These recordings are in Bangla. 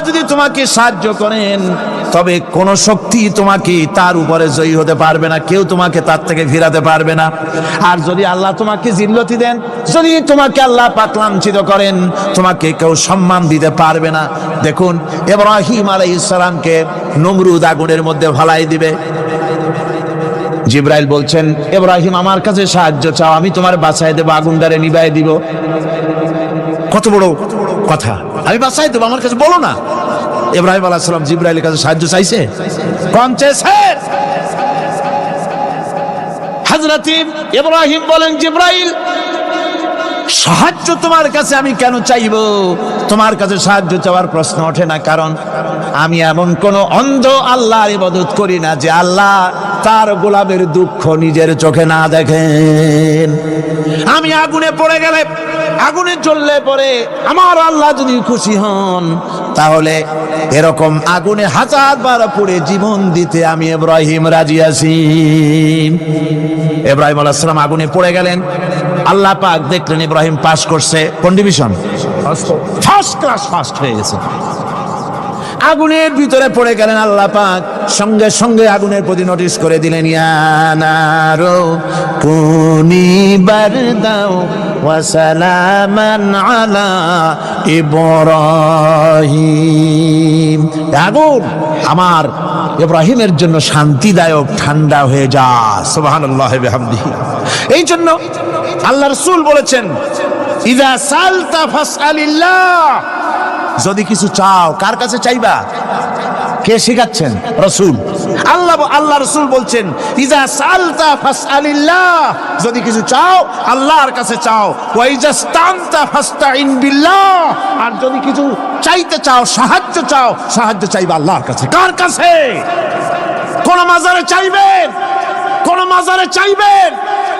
যদি তোমাকে সাহায্য করেন তবে কোন শক্তি তোমাকে তার উপরে জয়ী হতে পারবে না, কেউ তোমাকে তার থেকে ফিরাতে পারবে না। আর যদি আল্লাহ তোমাকে জিল্লতি দেন, যদি তোমাকে আল্লাহ পাক লাঞ্ছিত করেন, তোমাকে কেউ সম্মান দিতে পারবে না। দেখুন ইব্রাহিম আলাইহিস সালামকে নমরুদ আগুনের মধ্যে ফেলাই দিবে। জিবরাইল বলছেন, ইব্রাহিম আমার কাছে সাহায্য চাও, আমি তোমার বাঁচাই দেব, আগুনটারে নিভাই দিব। কত বড় কথা, আমি বাঁচাই দেব, আমার কাছে বলো না। ইব্রাহিম আলাইহিস সালাম জিবরাইলের কাছে সাহায্য চাইছে, কম চেয়েছে। হযরত ইব্রাহিম বলেন, জিবরাইল সাহায্য তোমার কাছে আমি কেন চাইবো? তোমার কাছে সাহায্য চাওয়ার প্রশ্ন ওঠে না, কারণ আমি এমন কোন অন্ধ আল্লাহর ইবাদত করি না যে আল্লাহ তার গোলামের দুঃখ নিজের চোখে না দেখেন। আমি আগুনে পড়ে গেলে, আগুনে জ্বললে পরে আমার আল্লাহ যদি খুশি হন, তাহলে এরকম আগুনে 1000 বার পড়ে জীবন দিতে আমি ইব্রাহিম রাজি আছি। ইব্রাহিম আলাইহিস সালাম আগুনে পড়ে গেলেন। আল্লাহ পাক দেখলেন ইব্রাহিম পাস করছে, কোন ডিভিশন? ফার্স্ট ক্লাস ফার্স্ট হয়ে গেছে। আগুনের ভিতরে পড়ে গেলেন। আল্লাহ পাক সঙ্গে সঙ্গে আগুনের প্রতি নোটিশ করে দিলেন, ইয়া নারু কুনি বারদাও ওয়া সালামান আলা ইব্রাহিম। আগুন আমার ইব্রাহিমের জন্য শান্তিদায়ক, ঠান্ডা হয়ে যা। সুবহানাল্লাহি ওয়া বিহামদিহি। এই জন্য আল্লাহ রাসূল বলেছেন, ইযা সালতা ফাসআলিল্লাহ, যদি কিছু চাও কার কাছে চাইবা? কে শিখাচ্ছেন? রাসূল। আল্লাহ রাসূল বলছেন, ইযা সালতা ফাসআলিল্লাহ, যদি কিছু চাও আল্লাহর কাছে চাও। ওয়া ইযা ইসতানতা ফাসতাইন বিল্লাহ, আর যদি কিছু চাইতে চাও, সাহায্য চাও, সাহায্য চাইবা আল্লাহর কাছে। কার কাছে? কোন মাজারে চাইবেন? কোন মাজারে চাইবেন?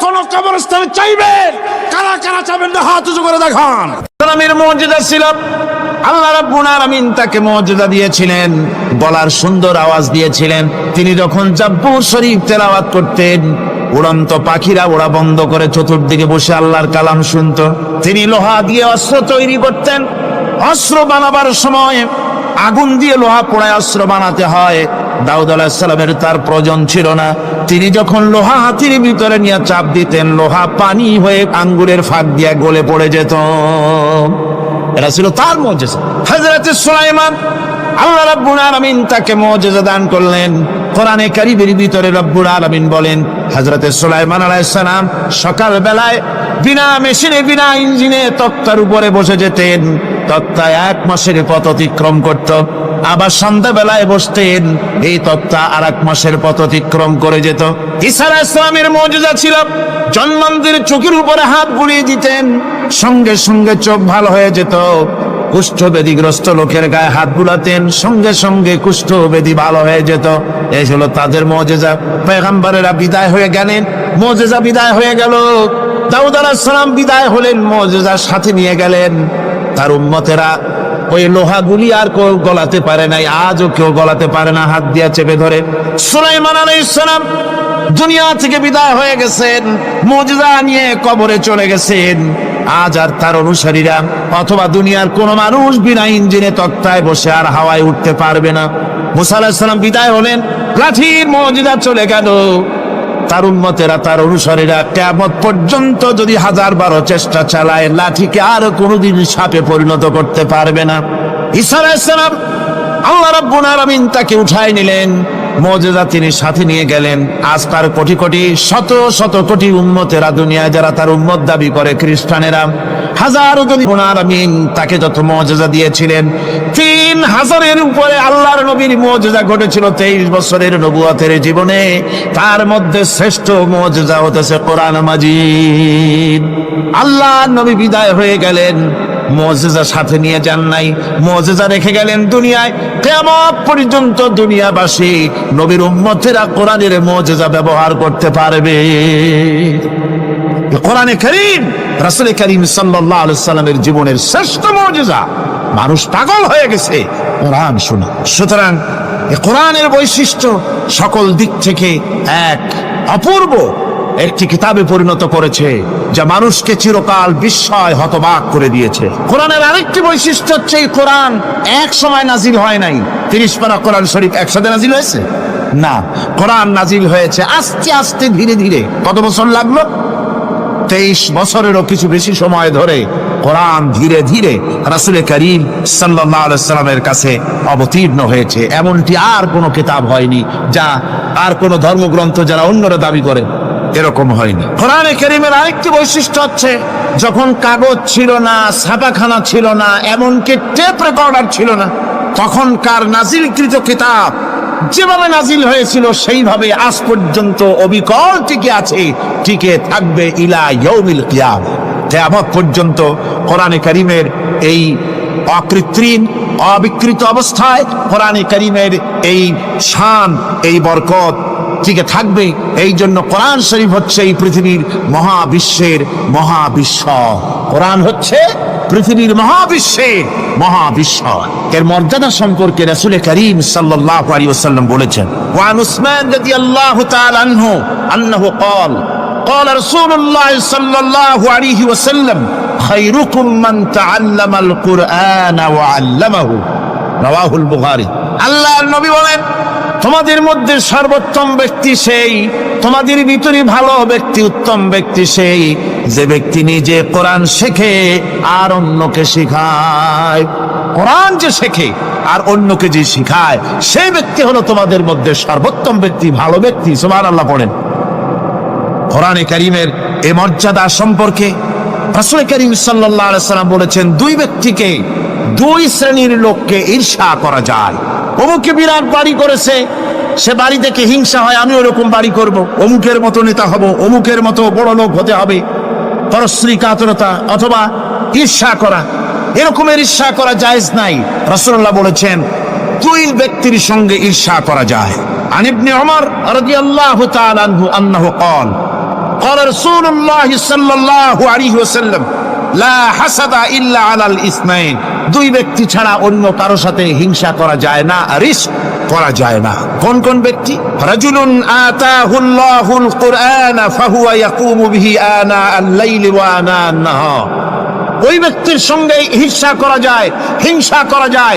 কোন কবরস্থানে চাইবেন? কারা কারা চাইবেন না হাত উঁচু করে দেখান। ইসলামের মুজিজা ছিল, আল্লাহ রাব্বুল আলামিন তাকে মুজিজা দিয়েছিলেন, গলার সুন্দর আওয়াজ দিয়েছিলেন। তিনি যখন জাব্বুর শরীফ তেলাওয়াত করতেন, উড়ন্ত পাখিরা ওড়া বন্ধ করে চতুর্দিকে বসে আল্লাহর কালাম শুনতো। তিনি লোহা দিয়ে অস্ত্র তৈরি করতেন। অস্ত্র বানাবার সময় আগুন দিয়ে লোহা পোড়ায় অস্ত্র বানাতে হয়। দাউদ আলাইহিস সালামের তার প্রয়োজন ছিল না। তিনি যখন লোহা হাতির ভিতরে নিয়ে চাপ দিতেন, লোহা পানি হয়ে আঙ্গুরের ফাঁক দিয়ে গলে পড়ে যেত। এটা ছিল তার মুজিজা। হযরত সুলাইমান, আল্লাহ রাব্বুল আলামিন তাকে মুজিজা দান করলেন। কোরআনে কারীমের ভিতরে রব্বুল আলামিন বলেন, হযরত সুলাইমান আলাইহিস সালাম সকাল বেলায় বিনা মেশিনে, বিনা ইঞ্জিনে তক্তার উপরে বসে যেতেন। তক্তা 1 মাসের পথ অতিক্রম করত। আবার সন্ধ্যা বেলায় বসতেন, এই তক্তা আর 1 মাসের পথ অতিক্রম করে যেত। ঈসা আলাইহিস সালামের মুজিজা ছিল, জন্মান্ধের চোখের উপরে হাত বুলিয়ে দিতেন, সঙ্গে সঙ্গে চোখ ভালো হয়ে যেত। কুষ্ঠব্যাধিগ্রস্ত লোকের গায়ে হাত বুলাতেন, সঙ্গে সঙ্গে কুষ্ঠব্যাধি ভালো হয়ে যেত। এই হলো তাদের মুজিজা। পয়গম্বরেরা বিদায় হয়ে গেলেন, মুজিজা বিদায় হয়ে গেল। দাউদ আলাইহিস সালাম বিদায় হলেন, মুজিজা সাথে নিয়ে গেলেন। তার উম্মতেরা ওই লোহাগুলি আর কেউ গলাতে পারে নাই, আজও কেউ গলাতে পারে না, হাত দিয়া চেপে ধরে। সুলাইমান আলাইহিস সালাম দুনিয়া থেকে বিদায় হয়ে গেছেন, মুজিজা নিয়ে কবরে চলে গেছেন। আজ আর তার অনুসারীরা অথবা দুনিয়ার কোন মানুষ বিনা ইঞ্জিনে তক্তায় বসে আর হাওয়ায় উঠতে পারবে না। মুসা আলাইহিস সালাম বিদায় হলেন, লাঠির মুজিজা চলে গেল। তার উম্মতেরা, তার অনুসারীরা কিয়ামত পর্যন্ত যদি 1000 চেষ্টা চালায়, লাঠিকে আর কোনোদিন সাপে পরিণত করতে পারবে না। ঈসা আলাইহিস সালাম, আল্লাহ রাব্বুল আলামিন তাকে উঠায় নিলেন, মুজিজা তিনি সাথে নিয়ে গেলেন। আজ তার কোটি কোটি, শত শত কোটি উম্মতেরা, দুনিয়ায় যারা তার উম্মত দাবি করে, খ্রিস্টানেরা, হাজারো যদি আমিন তাকে যত মুজিজা দিয়েছিলেন, 3000-এর উপরে আল্লাহর নবীর মুজিজা ঘটেছিল 23 বছরের নবুয়তের জীবনে। তার মধ্যে শ্রেষ্ঠ মুজিজা হতেছে কোরআন মাজিদ। আল্লাহর নবী বিদায় হয়ে গেলেন, মুজিজা সাথে নিয়ে যান নাই, মুজিজা রেখে গেলেন দুনিয়ায়। কিয়ামত পর্যন্ত দুনিয়াবাসী, নবীর উম্মতেরা কোরআনের মুজিজা ব্যবহার করতে পারবে। কোরআনে কারীম, রাসূল কারীম সাল্লাল্লাহু আলাইহি সাল্লামের জীবনের শ্রেষ্ঠ মুজিজা। মানুষ পাগল হয়ে গেছে কোরআন শুনে। সুতরাং এই কোরআনের বৈশিষ্ট্য সকল দিক থেকে এক, অপূর্ব। একটি কিতাবে পরিণত করেছে, যা মানুষকে চিরকাল বিস্ময় হতবাক করে দিয়েছে। কোরআনের আরেকটি বৈশিষ্ট্য হচ্ছে এই কোরআন এক সময় নাজিল হয় নাই। 30 পারা কোরআন শরীফ একসাথে নাজিল হয়েছে না, কোরআন নাজিল হয়েছে আস্তে আস্তে ধীরে ধীরে। কত বছর লাগলো? 23 বছরেরও কিছু বেশি সময় ধরে কোরআন ধীরে ধীরে রাসূল করিম সাল্লাল্লাহু আলাইহি সাল্লামের কাছে অবতীর্ণ হয়েছে। এমনটি আর কোনো কিতাব হয়নি, যা আর কোনো ধর্মগ্রন্থ যারা অন্যরা দাবি করে এরকম হয়নি। কোরআনে কারীমের আরেকটি বৈশিষ্ট্য হচ্ছে, যখন কাগজ ছিল না, ছাপাখানা ছিল না, এমনকি টেপ রেকর্ডার ছিল না, তখনকার নাজিলকৃত কিতাব যেভাবে নাজিল হয়েছিল সেইভাবে আজ পর্যন্ত অবিকল টিকে আছে, টিকে থাকবে ইলা ইয়াউমিল কিয়ামah। কিয়ামত পর্যন্ত কোরআনে কারীমের এই অকৃত্রিম অবিকৃত অবস্থায় কোরআনে কারীমের এই শান, এই বরকত টিকে থাকবে। এই জন্য কোরআন শরীফ হচ্ছে এই পৃথিবীর মহাবিশ্বের মহাবিশ্ব। কোরআন হচ্ছে পৃথিবীর মহাবিশ্বের মহাবিশ্ব। এর মর্যাদা সম্পর্কে রাসূল করিম সাল্লাল্লাহু আলাইহি ওয়াসাল্লাম বলেছেন, ওয়ান উসমান রাদিয়াল্লাহু তাআলা আনহু আন্নাহু قال قال رسول الله صلى الله عليه وسلم خيركم من تعلم القرآن وعلمه رواه البخاري। আল্লাহর নবী বলেন, তোমাদের মধ্যে সর্বোত্তম ব্যক্তি সেই, তোমাদের ভিতরে ভালো ব্যক্তি, উত্তম ব্যক্তি সেই, যে ব্যক্তি নিজে কোরআন শেখে আর অন্যকে শেখায়। কোরআন যে শেখে আর অন্যকে যে শেখায়, সেই ব্যক্তি হলো তোমাদের মধ্যে সর্বোত্তম ব্যক্তি, ভালো ব্যক্তি। সুবহানাল্লাহ পড়েন। কোরআনে কারীমের এই মর্যাদা সম্পর্কে রাসূল করিম সাল্লাল্লাহু আলাইহি ওয়াসাল্লাম বলেছেন, দুই ব্যক্তিকে, দুই শ্রেণীর লোককে ঈর্ষা করা যায়। অমুকে বিরাট বাড়ি করেছে, সে বাড়ি দেখে হিংসা হয়, আমি ওরকম বাড়ি করব, অমুকের মতো নেতা হব, অমুকের মতো বড় লোক হতে হবে। পরশ্রী কাতরতা অথবা ঈর্ষা করা, এরকমের ঈর্ষা করা জায়েজ নাই। রাসূলুল্লাহ বলেছেন, দুই ব্যক্তির সঙ্গে ঈর্ষা করা যায়। আন ইবনে ওমর রাদিয়াল্লাহু তাআলা আনহু আন্নাহু قال قال رسول الله صلى الله عليه وسلم لا حسد الا على الاثنين। দুই ব্যক্তি ছাড়া অন্য কারো সাথে হিংসা করা যায় না, রিশ করা যায় না। কোন কোন ব্যক্তি? রাজুলুন আতাহুল্লাহুল কুরআন ফাহুয়া ইয়াকুমু বিহি আনা আল-লাইলি ওয়া আনা আন-নাহার। ওই ব্যক্তির সঙ্গে হিংসা করা যায়, হিংসা করা যায়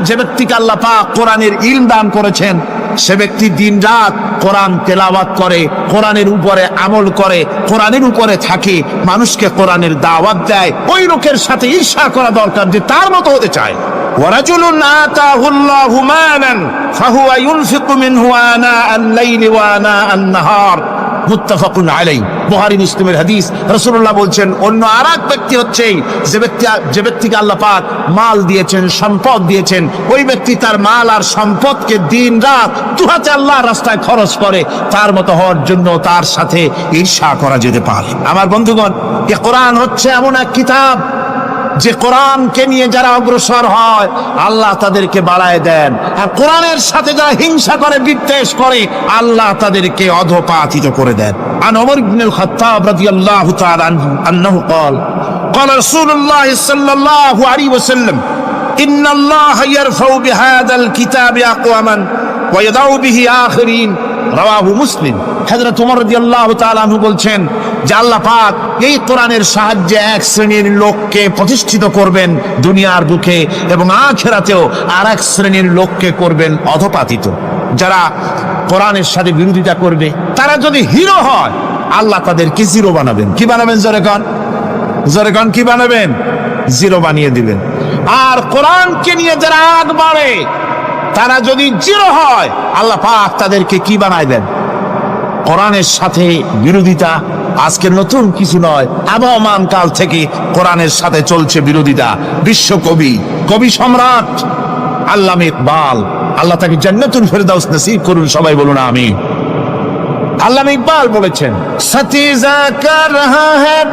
যে ব্যক্তিকে আল্লাহ পাক কোরআনের ইলম দান করেছেন, সে ব্যক্তি দিন রাত কোরআন তেলাওয়াত করে, কোরআনের উপরে আমল করে, কোরআনের উপরে থাকে, মানুষকে কোরআনের দাওয়াত দেয়। ওই লোকের সাথে ঈর্ষা করা দরকার যে তার মতো হতে চায়। ওয়ারাজুলুন আতাহুল্লাহু মালান ফাহুয়া ইউনফিকু মিনহু আনা আল-লাইলি ওয়া আনা আন-নাহার। মুত্তাফাকুন আলাইহি, বুখারী মুসলিমের হাদিস। রাসূলুল্লাহ বলছেন, অন্য আরেক ব্যক্তি হচ্ছে যে ব্যক্তিকে আল্লাহ পাক মাল দিয়েছেন, সম্পদ দিয়েছেন, ওই ব্যক্তি তার মাল আর সম্পদকে দিন রাত দুহাতে আল্লাহর রাস্তায় খরচ করে। তার মতো হওয়ার জন্য তার সাথে ঈর্ষা করা যেতে পারে। আমার বন্ধুগণ, এই কোরআন হচ্ছে এমন এক কিতাব যে কোরআনকে নিয়ে যারা অগ্রসর হয় আল্লাহ তাদেরকে বাড়ায় দেন, আর কোরআনের সাথে যারা হিংসা করে, বিদ্বেষ করে, আল্লাহ তাদেরকে অধঃপাতিত করে দেন। আন ওমর ইবনুল খাত্তাব রাদিয়াল্লাহু তাআলা আনহু আন্নাহু قال قال رسول الله صلى الله عليه وسلم ان الله يرفع بهذا الكتاب اقواما ويضع به آخرين রাওয়াহু মুসলিম। হযরত ওমর রাদিয়াল্লাহু তাআলা আনহু বলছেন যে আল্লাহ পাক এই কোরআনের সাহায্যে এক শ্রেণীর লোককে প্রতিষ্ঠিত করবেন দুনিয়ার বুকে, এবং আখিরাতেও আরেক শ্রেণীর লোককে করবেন অধঃপাতিত। যারা কোরআনের সাথে বিরোধিতা করবে, তারা যদি হিরো হয়, আল্লাহ তাদেরকে জিরো বানাবেন। কি বানাবেন? জোরে কোন কি বানাবেন? জিরো বানিয়ে দিবেন। আর কোরআনকে নিয়ে যারা আগ বাড়ে, তারা যদি জিরো হয়, আল্লাহ পাক তাদেরকে কি বানায় দেন? কোরআনের সাথে বিরোধিতা আজকের নতুন কিছু নয়, আবহমান কাল থেকে কোরআনের সাথে চলছে বিরোধিতা। বিশ্বকবি, কবি সম্রাট আল্লামা ইকবাল, আল্লাহ তাকে জান্নাতুল ফেরদাউস নসিব করুন, সবাই বলুন আমিন। আল্লামা ইকবাল বলেছেন, সতীজা কর রহা হ্যায়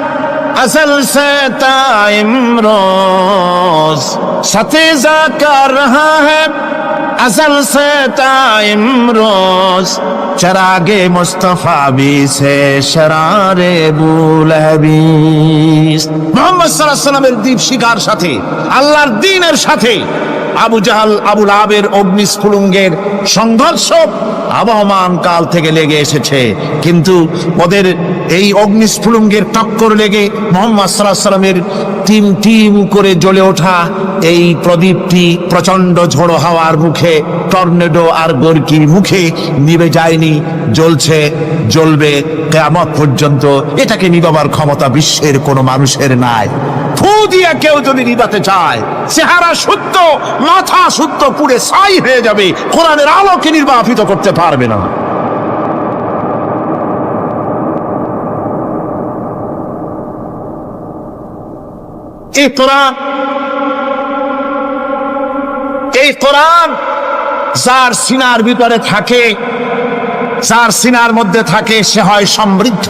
আসল সে তাইমরোজ, সতীজা কর রহা হ্যায় আসল সে তাইমরোজ, চরাগে মুস্তাফা বি সে শরারে বুলহবিস। মুহাম্মদ সাল্লাল্লাহু আলাইহি ওয়াসাল্লামের দ্বীপ শিখার সাথে, আল্লাহর দ্বীনের সাথে আবু জাহাল আবু লাহাবের অগ্নিস্ফুলিঙ্গের সংঘর্ষ আবহমান কাল থেকে লেগে এসেছে, কিন্তু ওদের এই অগ্নিস্ফুলিঙ্গের টক্কর লেগে মুহাম্মদ সাল্লাল্লাহু আলাইহি ওয়াসাল্লামের টিম টিম করে জ্বলে ওঠা এই প্রদীপটি প্রচন্ড ঝোড়ো হাওয়ার মুখে, টর্নেডো আর গর্কির মুখে নিভে যায়নি, জ্বলছে, জ্বলবে কিয়ামত পর্যন্ত। এটাকে নিভাবার ক্ষমতা বিশ্বের কোনো মানুষের নাই। ফু দিয়া কেউ যদি নিভাতে চায়, চেহারা শুদ্ধ, মাথা শুদ্ধ, পুড়ে ছাই হয়ে যাবে, কোরআনের আলোকে নির্বাপিত করতে পারবে না। এই কোরআন যার সিনার ভিতরে থাকে, যার সিনার মধ্যে থাকে সে হয় সমৃদ্ধ,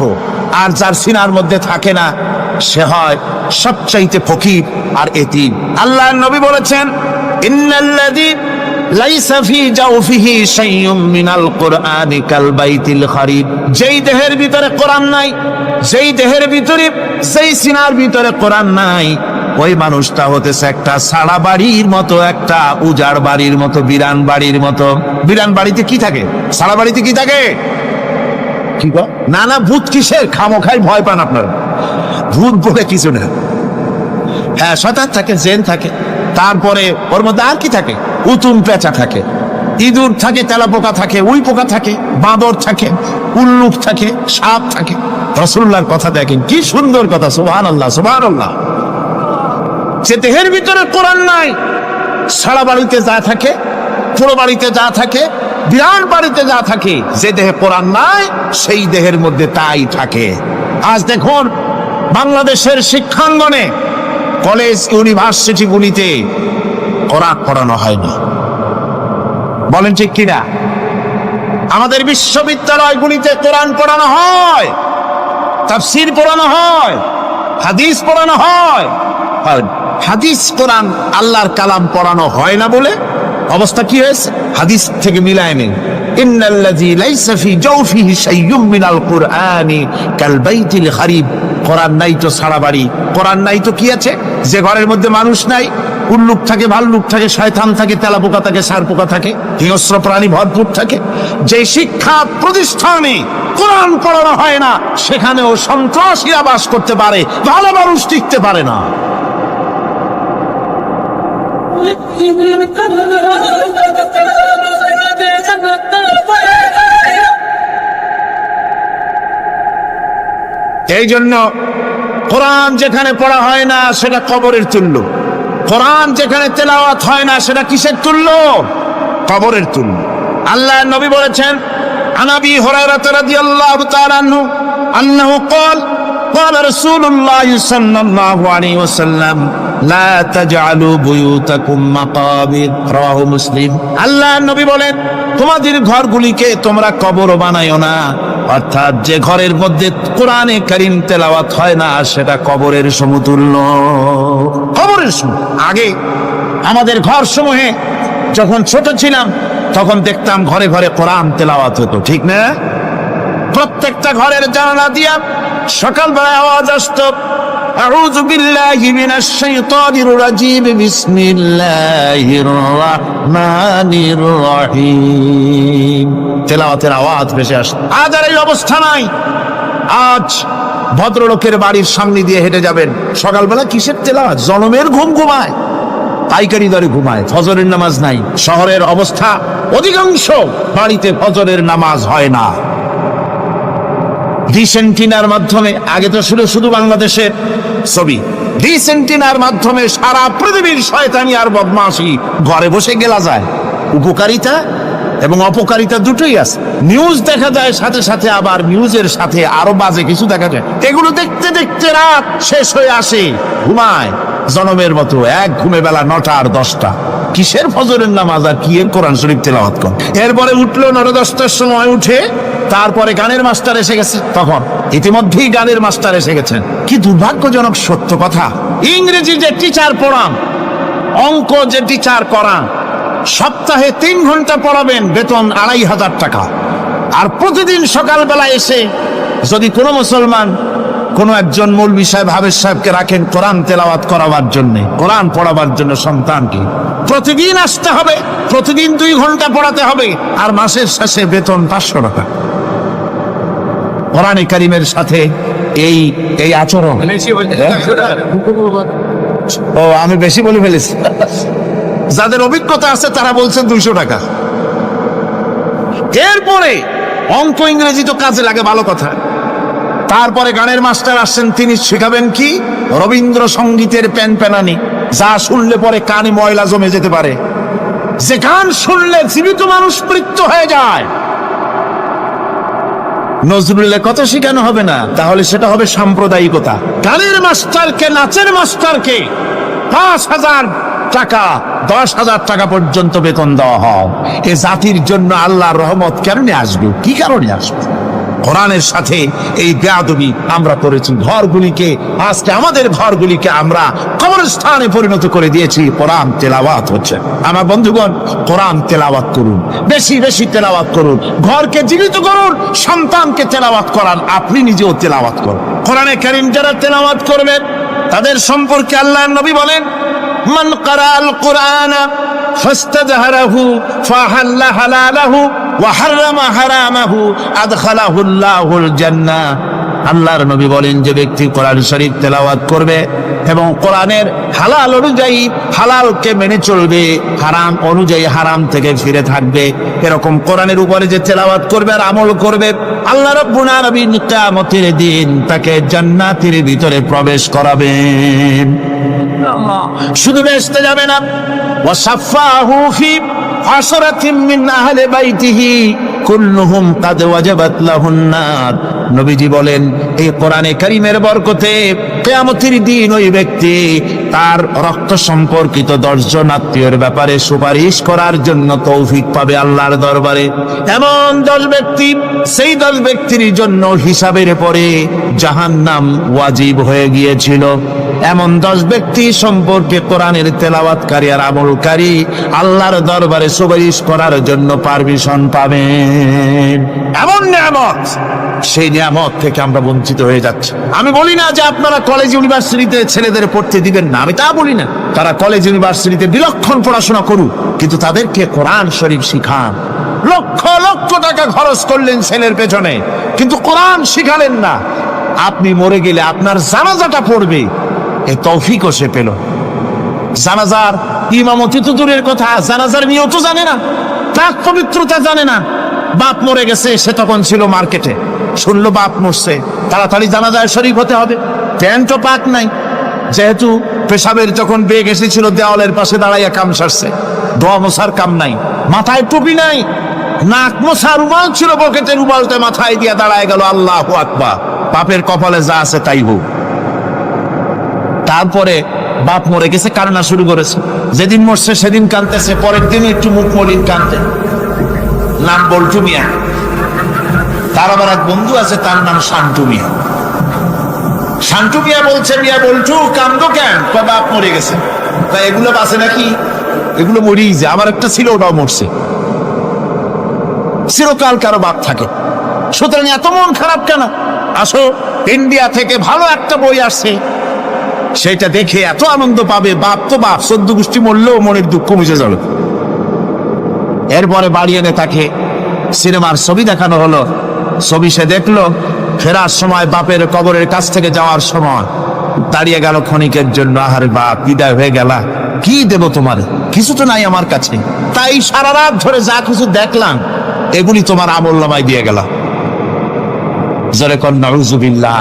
আর যার সিনার মধ্যে থাকে না সে হয় সবচাইতে ফকির আর এতিম। আল্লাহর নবী বলেছেন, ইন্নাল্লাযী লাইসা ফি জাওফিহি শাইউম মিনাল কুরআনি কাল বাইতিল খারিব। যেই দেহের ভিতরে কোরআন নাই, যেই দেহের ভিতরে, যেই সিনার ভিতরে কোরআন নাই, ওই মানুষটা হতেছে একটা সাড়া বাড়ির মতো, একটা উজাড় বাড়ির মতো, বিরান বাড়ির মতো। বিরান বাড়িতে কি থাকে? সাড়া বাড়িতে কি থাকে? কি গো? না না, ভূত কিসের? খামোখাই ভয় পান আপনারা। ভূত বলে কিছু না। হ্যাঁ, শয়তান থাকে, জিন থাকে, তারপরে ওর মধ্যে আর কি থাকে? উতুম পেঁচা থাকে, ইঁদুর থাকে, তেলাপোকা থাকে, উই পোকা থাকে, বাঁদর থাকে, উল্লুক থাকে, সাপ থাকে। রাসূলুল্লাহর কথা দেখেন, কি সুন্দর কথা। সুবহানাল্লাহ, সুবহানাল্লাহ। যে দেহের ভিতরে কোরআন নাই, সারা বাড়িতে যা থাকে, পুরো বাড়িতে যা থাকে, বিরাট বাড়িতে যা থাকে, যে দেহে কোরআন নাই সেই দেহের মধ্যে তাই থাকে। আজ দেখুন বাংলাদেশের শিক্ষাঙ্গনে, কলেজ ইউনিভার্সিটিগুলিতে কোরআন পড়ানো হয় না। বলেন ঠিক কিনা? আমাদের বিশ্ববিদ্যালয়গুলিতে কোরআন পড়ানো হয়, তাফসীর পড়ানো হয়, হাদিস পড়ানো হয়। হাদিস, কোরআন, আল্লাহর কালাম পড়ানো হয় না বলে অবস্থা কি হয়েছে? হাদিস থেকে মিলায় নেন, ইন্নাল্লাযী লাইসা ফি জাওফিহি শাইউম মিনাল কুরআনি কাল বাইতিল খারিব। কোরআন নাই তো সারা বাড়ি, কোরআন নাই তো কি আছে? যে ঘরের মধ্যে মানুষ নাই, উল্লুক থাকে, ভাল্লুক থাকে, শয়তান থাকে, তেলাপোকা থাকে, সারপোকা থাকে, হিংস্র প্রাণী ভরপুর থাকে। যে শিক্ষা প্রতিষ্ঠানে কোরআন পড়ানো হয় না, সেখানেও সন্ত্রাসীরা বাস করতে পারে, ভালো মানুষ টিকতে পারে না। এই জন্য কোরআন যেখানে পড়া হয় না সেটা কবরের তুল্য, কোরআন যেখানে তেলাওয়াত হয় না সেটা কিসের তুল্য? কবরের তুল্য। আল্লাহর নবী বলেছেন, আন আবি হুরায়রা রাদিয়াল্লাহু তাআলা আনহু আন্নাহু ক্বাল قال رسول الله صلى الله عليه وسلم لا تجعلوا بيوتكم مقابر رواه مسلم। আল্লাহর নবী বলেন, তোমাদের ঘরগুলিকে তোমরা কবর বানায়ো না। অর্থাৎ যে ঘরের মধ্যে কোরআনে কারীম তেলাওয়াত হয় না সেটা কবরের সমতুল্য। কবরের সম। আগে আমাদের ঘর সমূহে যখন ছোট ছিলাম তখন দেখতাম ঘরে ঘরে কোরআন তেলাওয়াত হতো, ঠিক না? প্রত্যেকটা ঘরের জানালা দিয়া সকালবেলায় আওয়াজ আসতো, আউযু বিল্লাহি মিনাশ শাইতানির রাজিম, বিসমিল্লাহির রাহমানির রহিম। তেলাওয়াতের আওয়াজ ভেসে আসতো। আজ আর এই অবস্থা নাই। আজ ভদ্রলোকের বাড়ির সামনে দিয়ে হেঁটে যাবেন, সকালবেলা কিসের তেলাওয়াত? জনমের ঘুম ঘুমায়, পাইকারি দরে ঘুমায়, ফজরের নামাজ নাই। শহরের অবস্থা, অধিকাংশ বাড়িতে ফজরের নামাজ হয় না। ডিসেন্টিনার মাধ্যমে, আগে তো শুধু বাংলাদেশের ছবি, ডিসেন্টিনার মাধ্যমে সারা পৃথিবীর শয়তানি আর বদমাশি ঘরে বসে গেলা যায়। উপকারিতা এবং অপকারিতা দুটোই আছে। নিউজ দেখা যায়, সাথে সাথে আবার নিউজের সাথে আরো বাজে কিছু দেখা যায়। এগুলো দেখতে দেখতে রাত শেষ হয়ে আসে, ঘুমায় জনমের মতো, এক ঘুমে বেলা 9টা আর 10টা। কিসের ফজরের নামাজ আর কি এর কোরআন শরীফ তেলাওয়াত কর। এরপরে উঠলো 9-10টার সময়, উঠে তারপরে গানের মাস্টার এসে গেছে। তখন ইতিমধ্যেই গানের মাস্টার এসে গেছেন। কি দুর্ভাগ্যজনক সত্য কথা, ইংরেজি যে টিচার পড়ান, অঙ্ক যে টিচার করান, সপ্তাহে 3 ঘন্টা পড়াবেন, বেতন 2500 টাকা। আর প্রতিদিন সকালবেলা এসে যদি কোনো মুসলমান কোন একজন মৌলভী সাহেব, হাফেজ সাহেবকে রাখেন কোরআন তেলাওয়াত করাবার জন্য, কোরআন পড়াবার জন্য সন্তানকে। প্রতিদিন আসতে হবে, প্রতিদিন 2 ঘন্টা পড়াতে হবে, আর মাসের শেষে বেতন 500 টাকা। কোরআনে কারীমের সাথে এই এই আচরণ। ও, আমি বেশি বলে ফেলেছি। যাদের অভিজ্ঞতা আছে তারা বলছেন 200 টাকা। এরপরে অঙ্ক ইংরেজি তো কাজে লাগে, ভালো কথা। তারপরে গানের মাস্টার আসছেন, তিনি শেখাবেন কি? রবীন্দ্রসঙ্গীতের প্যানপ্যানানি, যা শুনলে পরে কানে ময়লা জমে যেতে পারে, যে গান শুনলে জীবিত মানুষ মৃত্যু হয়ে যায়। নজরুলের কথা শেখানো হবে না, তাহলে সেটা হবে সাম্প্রদায়িকতা। গানের মাস্টারকে, নাচের মাস্টারকে 5,000 টাকা, 10,000 টাকা পর্যন্ত বেতন দেওয়া হয়। এ জাতির জন্য আল্লাহর রহমত কেমনে আসবে? কি কারণে আসবে? কোরআনের সাথে এই বেয়াদবি আমরা করেছি। ঘরগুলিকে, আজকে আমাদের ঘরগুলিকে আমরা কবরস্থানে পরিণত করে দিয়েছি। কোরআন তেলাওয়াত হচ্ছে। আমার বন্ধুগণ, কোরআন তেলাওয়াত করুন, বেশি বেশি তেলাওয়াত করুন, ঘরকে জীবিত করুন, সন্তানকে তেলাওয়াত করান, আপনি নিজেও তেলাওয়াত করুন। কোরআনে কারীম যারা তেলাওয়াত করবেন তাদের সম্পর্কে আল্লাহর নবী বলেন, মান ক্বারাআল কুরআনা ফাস্তাযহারাহু ফাহাল্লা হালালাহু ওয়া হারামা হারামাহু আদখালাহুল্লাহুল জান্নাহ। আল্লাহর নবী বলেন, যে ব্যক্তি কোরআন শরীফ তেলাওয়াত করবে এবং কোরআনের হালাল অনুযায়ী হালালকে মেনে চলবে, হারাম অনুযায়ী হারাম থেকে ফিরে থাকবে, এরকম কোরআনের উপরে যে তেলাওয়াত করবে আর আমল করবে, আল্লাহ রাব্বুল আলামিন কিয়ামতের দিন তাকে জান্নাতের ভিতরে প্রবেশ করাবেন। শুধু বেহেশতে যাবে না, ওয়াসাফাহু ফি আশরাতিন মিন আহলি বাইতিহি কুল্লুহুম কাদ ওয়াজাবাত লাহুন নার। নবীজি বলেন, এই কোরআনে কারীমের বরকতে কিয়ামতের দিন ওই ব্যক্তি তার রক্ত সম্পর্কিত 10 জন আত্মীয়ের ব্যাপারে সুপারিশ করার জন্য তৌফিক পাবে আল্লাহর দরবারে। এমন 10 ব্যক্তি, সেই 10 ব্যক্তির জন্য হিসাবের পরে জাহান্নাম ওয়াজিব হয়ে গিয়েছিল। এমন 10 ব্যক্তি সম্পর্কে কোরআনের তেলাওয়াতকারী আর আমলকারী আল্লাহর দরবারে সুপারিশ করার জন্য পারমিশন পাবেন। এমন নিয়ামত, সেই নিয়ামত থেকে আমরা বঞ্চিত হয়ে যাচ্ছি। আমি বলি না যে আপনারা কলেজ ইউনিভার্সিটিতে ছেলেদের পড়তে দিবেন না, আমি তা বলি না। তারা কলেজ ইউনিভার্সিটিতে বিলক্ষণ পড়াশোনা করুক, কিন্তু তাদেরকে কোরআন শরীফ শিখান। লক্ষ লক্ষ টাকা খরচ করলেন ছেলের পেছনে, কিন্তু কোরআন শিখালেন না। আপনি মরে গেলে আপনার জানাজাটা পড়বে, এই তৌফিকও সে পেল। জানাজার ইমামতি তো দূরের কথা, জানাজার নিয়ত জানে না, পাক পবিত্রতা জানে না। বাপ মরে গেছে, সে তখন ছিল মার্কেটে, শুনলো বাপ মরছে, তাড়াতাড়ি জানাজায় শরীক হতে হবে। প্যান্টও পাক নাই, যেহেতু পেশাবের যখন বেগ এসেছিল দেওয়ালের পাশে দাঁড়াইয়া কাম সারছে, দোয়া মোছার কাম নাই, মাথায় টুপি নাই, নাক মোছা রুমাল ছিল পকেটের, রুমালটা মাথায় দিয়া দাঁড়ায় গেল। আল্লাহু আকবার, বাপের কপালে যা আছে তাই হোক। তারপরে বাপ মরে গেছে, কান্না শুরু করেছে। যেদিন মরছে সেদিন কাঁদতেছে, পরের দিন একটু মুখ মলিন কাঁদতে। নাম বল্টু মিয়া, তার আবার এক বন্ধু আছে, তার নাম শান্তু মিয়া। শান্তু মিয়া বলছে, মিয়া বল্টু কান্দো কেন? বাপ মরে গেছে। এগুলো বাঁচে নাকি? এগুলো মরেই যায়। আমার একটা ছিল, ওটাও মরছে। চিরকাল কারো বাপ থাকে, সুতরাং এত মন খারাপ কেন? আসো, ইন্ডিয়া থেকে ভালো একটা বই আসছে, সেটা দেখে এত আনন্দ পাবে। বাপ তো বাপ, 14 গোষ্ঠী মরলেও মনের দুঃখ মুছে যাবে। এরপরে বাড়ি এনে তাকে সিনেমার ছবি দেখানো হলো। ছবি সে দেখলো, ফেরার সময় বাপের কবরের কাছ থেকে যাওয়ার সময় দাঁড়িয়ে গেল ক্ষণিকের জন্য। আহারে বাপ, বিদায় হয়ে গেলা, কি দেব তোমার? কিছু তো নাই আমার কাছে, তাই সারা রাত ধরে যা কিছু দেখলাম এগুলি তোমার আমলনামায় দিয়ে গেলাম। জোরে কর নাউযুবিল্লাহ।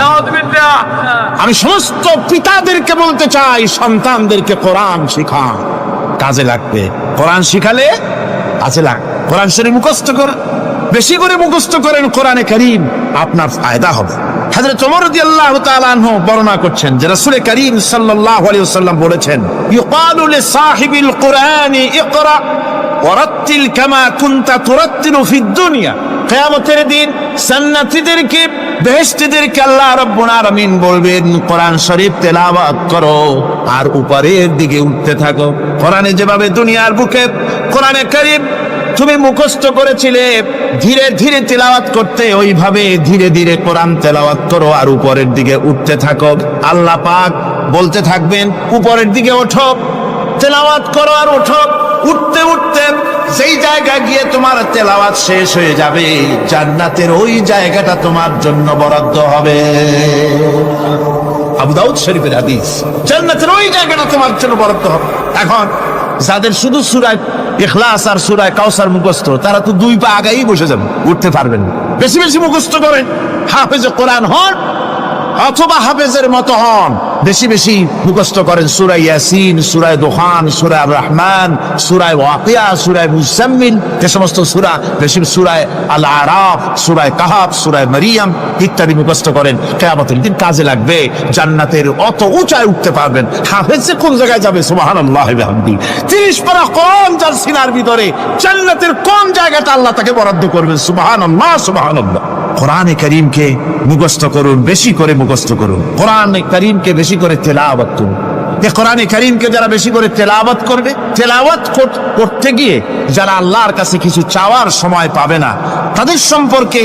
আমি সমস্ত পিতাদেরকে বলতে চাই, সন্তানদেরকে কোরআন শিখান, কাজে লাগবে। কোরআন শিখালে কাজে লাগবে। কোরআন শরীফ মুখস্থ করেন, বেশি করে মুখস্থ করেন কোরআনে কারীম, আপনার ফায়দা হবে। হযরত ওমর রাদিয়াল্লাহু তাআলা আনহু বর্ণনা করছেন যে রাসূল কারীম সাল্লাল্লাহু আলাইহি ওয়াসাল্লাম বলেছেন, ইউকালু লিসাহিবিল কুরআনি ইকরা ওয়ারাত্তিল কামা কুনতা তুরাত্তিলু ফিদ দুনিয়া। কিয়ামতের দিন জান্নাতীদেরকে, বেহেশতীদেরকে আল্লাহ রাব্বুল আলামিন বলবেন, কোরআন শরীফ তেলাওয়াত করো আর উপরের দিকে উঠতে থাকো। কোরআনে যেভাবে দুনিয়ার বুকে কোরআনে কারীম তুমি মুখস্থ করেছিলে, ধীরে ধীরে তেলাওয়াত করতে, ওইভাবে ধীরে ধীরে কোরআন তেলাওয়াত করো আর উপরের দিকে উঠতে থাকো। আল্লাহ পাক বলতে থাকবেন উপরের দিকে ওঠো, তেলাওয়াত করো আর ওঠো। উঠতে উঠতে সেই জায়গা গিয়ে তোমার তেলাওয়াত শেষ হয়ে যাবে, জান্নাতের ওই জায়গাটা তোমার জন্য বরাদ্দ হবে। আবু দাউদ শরীফের হাদিস, জান্নাতের ওই জায়গাটা তোমার জন্য বরাদ্দ হবে। এখন যাদের শুধু সূরা ইখলাস আর সূরা কাউসার মুখস্থ, তারা তো দুই পা আগাই বসে যাবে, উঠতে পারবেন না। বেশি বেশি মুখস্থ করেন, হাফেজে কোরআন হন অথবা হাফেজের মতো হন। বেশি বেশি মুখস্থ করেন সূরা ইয়াসিন, সূরা দুখান, সূরা রহমান, সূরা ওয়াকিয়া, সূরা মুজাম্মিল, যে সমস্ত সূরা, বেশি সূরা আল আরাফ, সূরা কাহাফ, সূরা মারিয়াম ইত্যাদি মুখস্থ করেন। কিয়ামতের দিন কাজে লাগবে, জান্নাতের অত উঁচায় উঠতে পারবেন। হাফেজে কোন জায়গায় যাবে? সুবহানাল্লাহি ওয়া বিহামদিহি। 30 পারা কোন যার সিনার ভিতরে, জান্নাতের কোন জায়গাটা আল্লাহ তাকে বরাদ্দ করবেন? সুবহানাল্লাহ, সুবহানাল্লাহ। কোরআনে কারীমকে মুখস্থ করুন, বেশি করে মুখস্থ করুন। কোরআনে কারীমকে বেশি করে তেলাওয়াত করুন। এই কোরআনে কারীমকে যারা বেশি করে তেলাওয়াত করবে, তেলাওয়াত করতে গিয়ে যারা আল্লাহর কাছে কিছু চাওয়ার সময় পাবে না, তাদের সম্পর্কে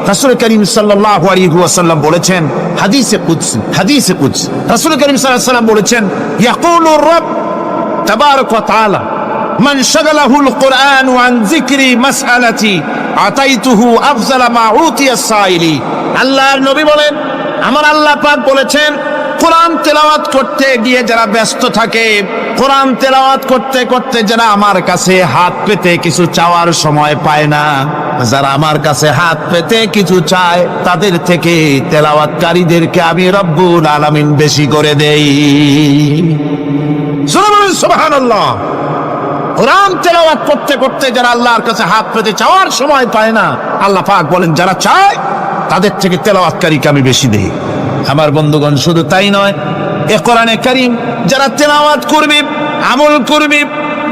রাসূল করিম সাল্লাল্লাহু আলাইহি ওয়াসাল্লাম বলেছেন হাদিসে কুদসি, হাদিসে কুদসি রাসূল করিম সাল্লাল্লাহু আলাইহি ওয়াসাল্লাম বলেছেন, ইয়াকুলু রাব তাবারাক ওয়া তাআলা মান শাগালাহুল কুরআন আন যিকরি মাসআলাতি আতাইতুহু আফজালা মা উতিয়াস সাইলি। আল্লাহর নবী বলেন, আমার আল্লাহ পাক বলেছেন, কোরআন তেলাওয়াত করতে গিয়ে যারা ব্যস্ত থাকে, কোরআন তেলাওয়াত করতে করতে যারা আমার কাছে হাত পেতে কিছু চাওয়ার সময় পায় না, যারা আমার কাছে হাত পেতে কিছু চায়, তাদের থেকে তেলাওয়াতকারীদেরকে আমি রব্বুল আলামিন বেশি করে দেই। সুবহানাল্লাহ। কোরআন তেলাওয়াত করতে করতে যারা আল্লাহর কাছে হাত পেতে চাওয়ার সময় পায় না, আল্লাহ পাক বলেন যারা চায় তাদের থেকে তেলাওয়াতকারীকে আমি বেশি দেই। আমার বন্ধুগণ, শুধু তাই নয়, এ কোরআনে কারীম যারা তেলাওয়াত করবে, আমল করবে,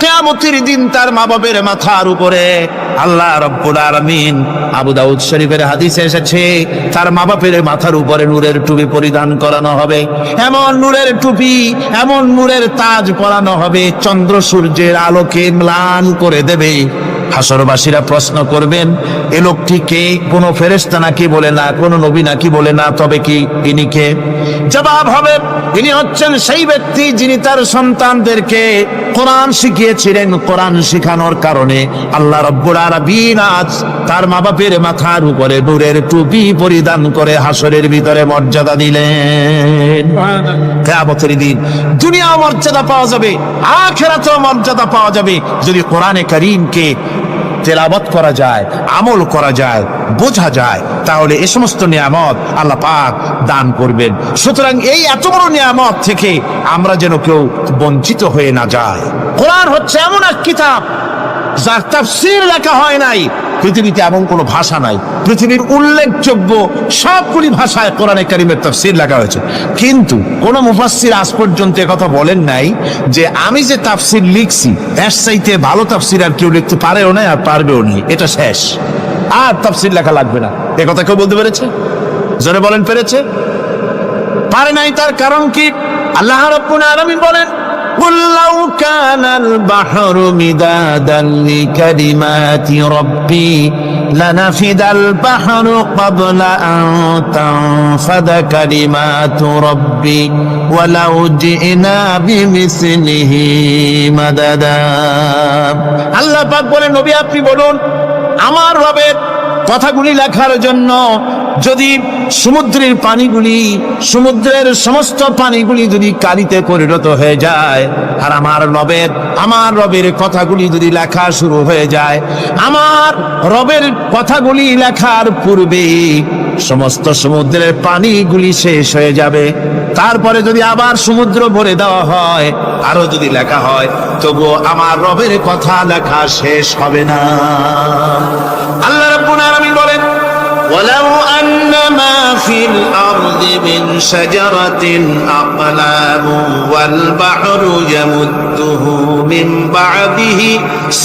কিয়ামতের দিন তার মা বাবার মাথার উপরে আল্লাহ রাব্বুল আলামিন, আবু দাউদ শরীফের হাদিসে এসেছে, তার মা বাপের মাথার উপরে নূরের টুপি পরিধান করানো হবে। এমন নূরের টুপি, এমন নূরের তাজ পরানো হবে, চন্দ্র সূর্যের আলোকে ম্লান করে দেবে। হাসরবাসীরা প্রশ্ন করবেন, এ লোকটি কে? কোনো ফেরেশতা নাকি বলে না, কোনো নবী নাকি বলে না, তবে কি ইনি কে? জবাব হবে, ইনি হচ্ছেন সেই ব্যক্তি যিনি তার সন্তানদেরকে কোরআন শিখিয়েছিলেন। কোরআন শিখানোর কারণে আল্লাহ রাব্বুল আলামিন আজ তার মা বাপের মাথার উপরে নূরের টুপি পরিধান করে হাসরের ভিতরে মর্যাদা দিলেন। কিয়ামতের দিন দুনিয়া মর্যাদা পাওয়া যাবে, আখিরাতেও মর্যাদা পাওয়া যাবে যদি কোরআনে কারীমকে তেলাওয়াত করা যায়, আমল করা যায়, বোঝা যায়, তাহলে এই সমস্ত নিয়ামত আল্লাহ পাক দান করবেন। সুতরাং এই এত বড় নিয়ামত থেকে আমরা যেন কেউ বঞ্চিত হয়ে না যায়। কোরআন হচ্ছে এমন এক কিতাব যার তাফসীর লেখা হয় নাই। পৃথিবীতে এমন কোনো ভাষা নাই, পৃথিবীর উল্লেখযোগ্য সবগুলি ভাষায় কোরআনে কারীমের তাফসীর লেখা হয়েছে, কিন্তু কোন মুফাসসির আজ পর্যন্ত কথা বলেন নাই যে আমি যে তাফসীর লিখছি এর চাইতে ভালো তাফসীর আর কেউ লিখতে পারেও না আর পারবেও না, এটা শেষ, আর তাফসীর লেখা লাগবে না। এ কথা কেউ বলতে পেরেছে? জোরে বলেন, পেরেছে? পারে নাই। তার কারণ কি? আল্লাহ রাব্বুল আলামিন বলেন, قل لو كان البحر مدادا لكلمات ربي لنفد البحر قبل أن تنفد كلمات ربي ولو جئنا بمثله مددا। আল্লাহ পাক বলেন, নবী আপনি বলুন, আমার রবের কথাগুলি লেখার জন্য যদি সমুদ্রের পানিগুলি, সমুদ্রের সমস্ত পানিগুলি যদি কালিতে পরিণত হয়ে যায়, আর আমার রবের কথাগুলি যদি লেখা শুরু হয়ে যায়, আমার রবের কথাগুলি লেখার পূর্বে সমস্ত সমুদ্রের পানিগুলি শেষ হয়ে যাবে, তারপরে যদি আবার সমুদ্র ভরে দেওয়া হয়, আরো যদি লেখা হয়, তবুও আমার রবের কথা লেখা শেষ হবে না। আল্লাহ রাব্বুল আলামিন বলেন, ولو أن ما في الأرض من شجرة أقلام والبحر يمده من بعده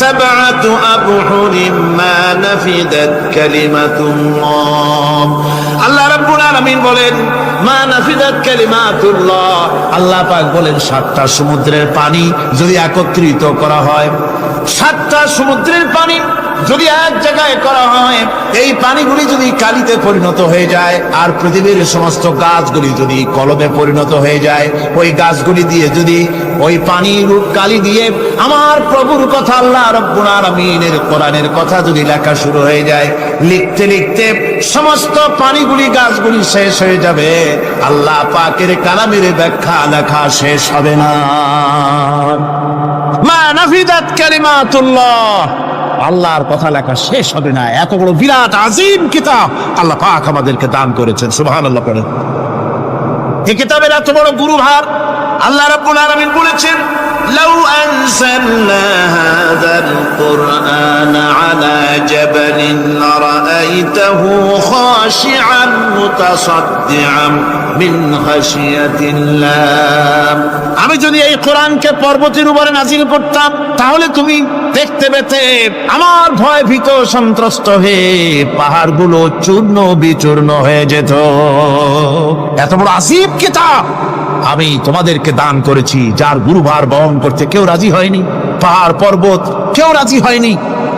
7 أبحر ما نفدت كلمة الله। আল্লাহ রাব্বুল আলামিন বলেন, মা নাফিদাত কালিমাতুল্লাহ। আল্লাহ পাক বলেন, 7টা সমুদ্রের পানি যদি একত্রিত করা হয়, 7টা সমুদ্রের পানি যদি এক জায়গায় করা হয়, এই পানিগুলি যদি কালিতে পরিণত হয়ে যায়, আর পৃথিবীর সমস্ত গাছগুলি যদি কলমে পরিণত হয়ে যায়, ওই গাছগুলি দিয়ে যদি ওই পানির কালি দিয়ে আমার প্রভুর কথা, আল্লাহ রাব্বুল আলামিনের কোরআনের কথা যদি লেখা শুরু হয়ে যায়, লিখতে লিখতে সমস্ত পানিগুলি গাছগুলি শেষ হয়ে যাবে, আল্লাহ পাকের কালামের ব্যাখ্যা লেখা শেষ হবে না। মা নাফিদাত কালিমাতুল্লাহ, আল্লাহর কথা লেখা শেষ হবে না। এত বড় বিরাট আজিম কিতাব আল্লাহ পাক আমাদেরকে দান করেছেন, সুবহানাল্লাহ পড়েন। এই কিতাবের এত বড় গুরুভার আল্লাহ রাব্বুল আলামিন বলেছেন, লাউ আনজালনা হাযাল কুরআন আলা জাবালিন লারাআইতাহু খাশিআন মুতাসাদ্দিআন মিন খাশিয়াতিল্লাহ। আমি যদি এই কোরআনকে পর্বতের উপরে নাজিল করতাম, তাহলে তুমি দেখতে পেতে আমার ভয় ভীত সন্ত্রস্ত হয়ে পাহাড়গুলো চূর্ণ বিচূর্ণ হয়ে যেত। এত বড় আসিফ কিতাব আমি তোমাদেরকে দান করেছি, যার গুরুভার বহন করতে কেউ রাজি হয়নি। পাহাড় পর্বত কেউ রাজি হয়নি,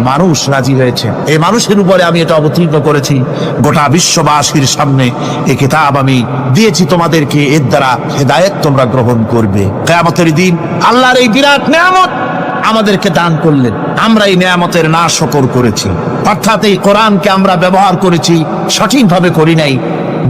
মানুষ রাজি হয়েছে। এই মানুষের উপরে আমি এটা অবতীর্ণ করেছি, গোটা বিশ্ববাসীর সামনে এই কিতাব আমি দিয়েছি তোমাদেরকে, এর দ্বারা হেদায়েত তোমরা গ্রহণ করবে। কিয়ামতের দিন আল্লাহর এই বিরাট নিয়ামত আমাদেরকে দান করলেন, আমরা এই নিয়ামতের নাশকর করেছি। অর্থাৎ এই কোরআনকে আমরা ব্যবহার করেছি, সঠিকভাবে করি নাই,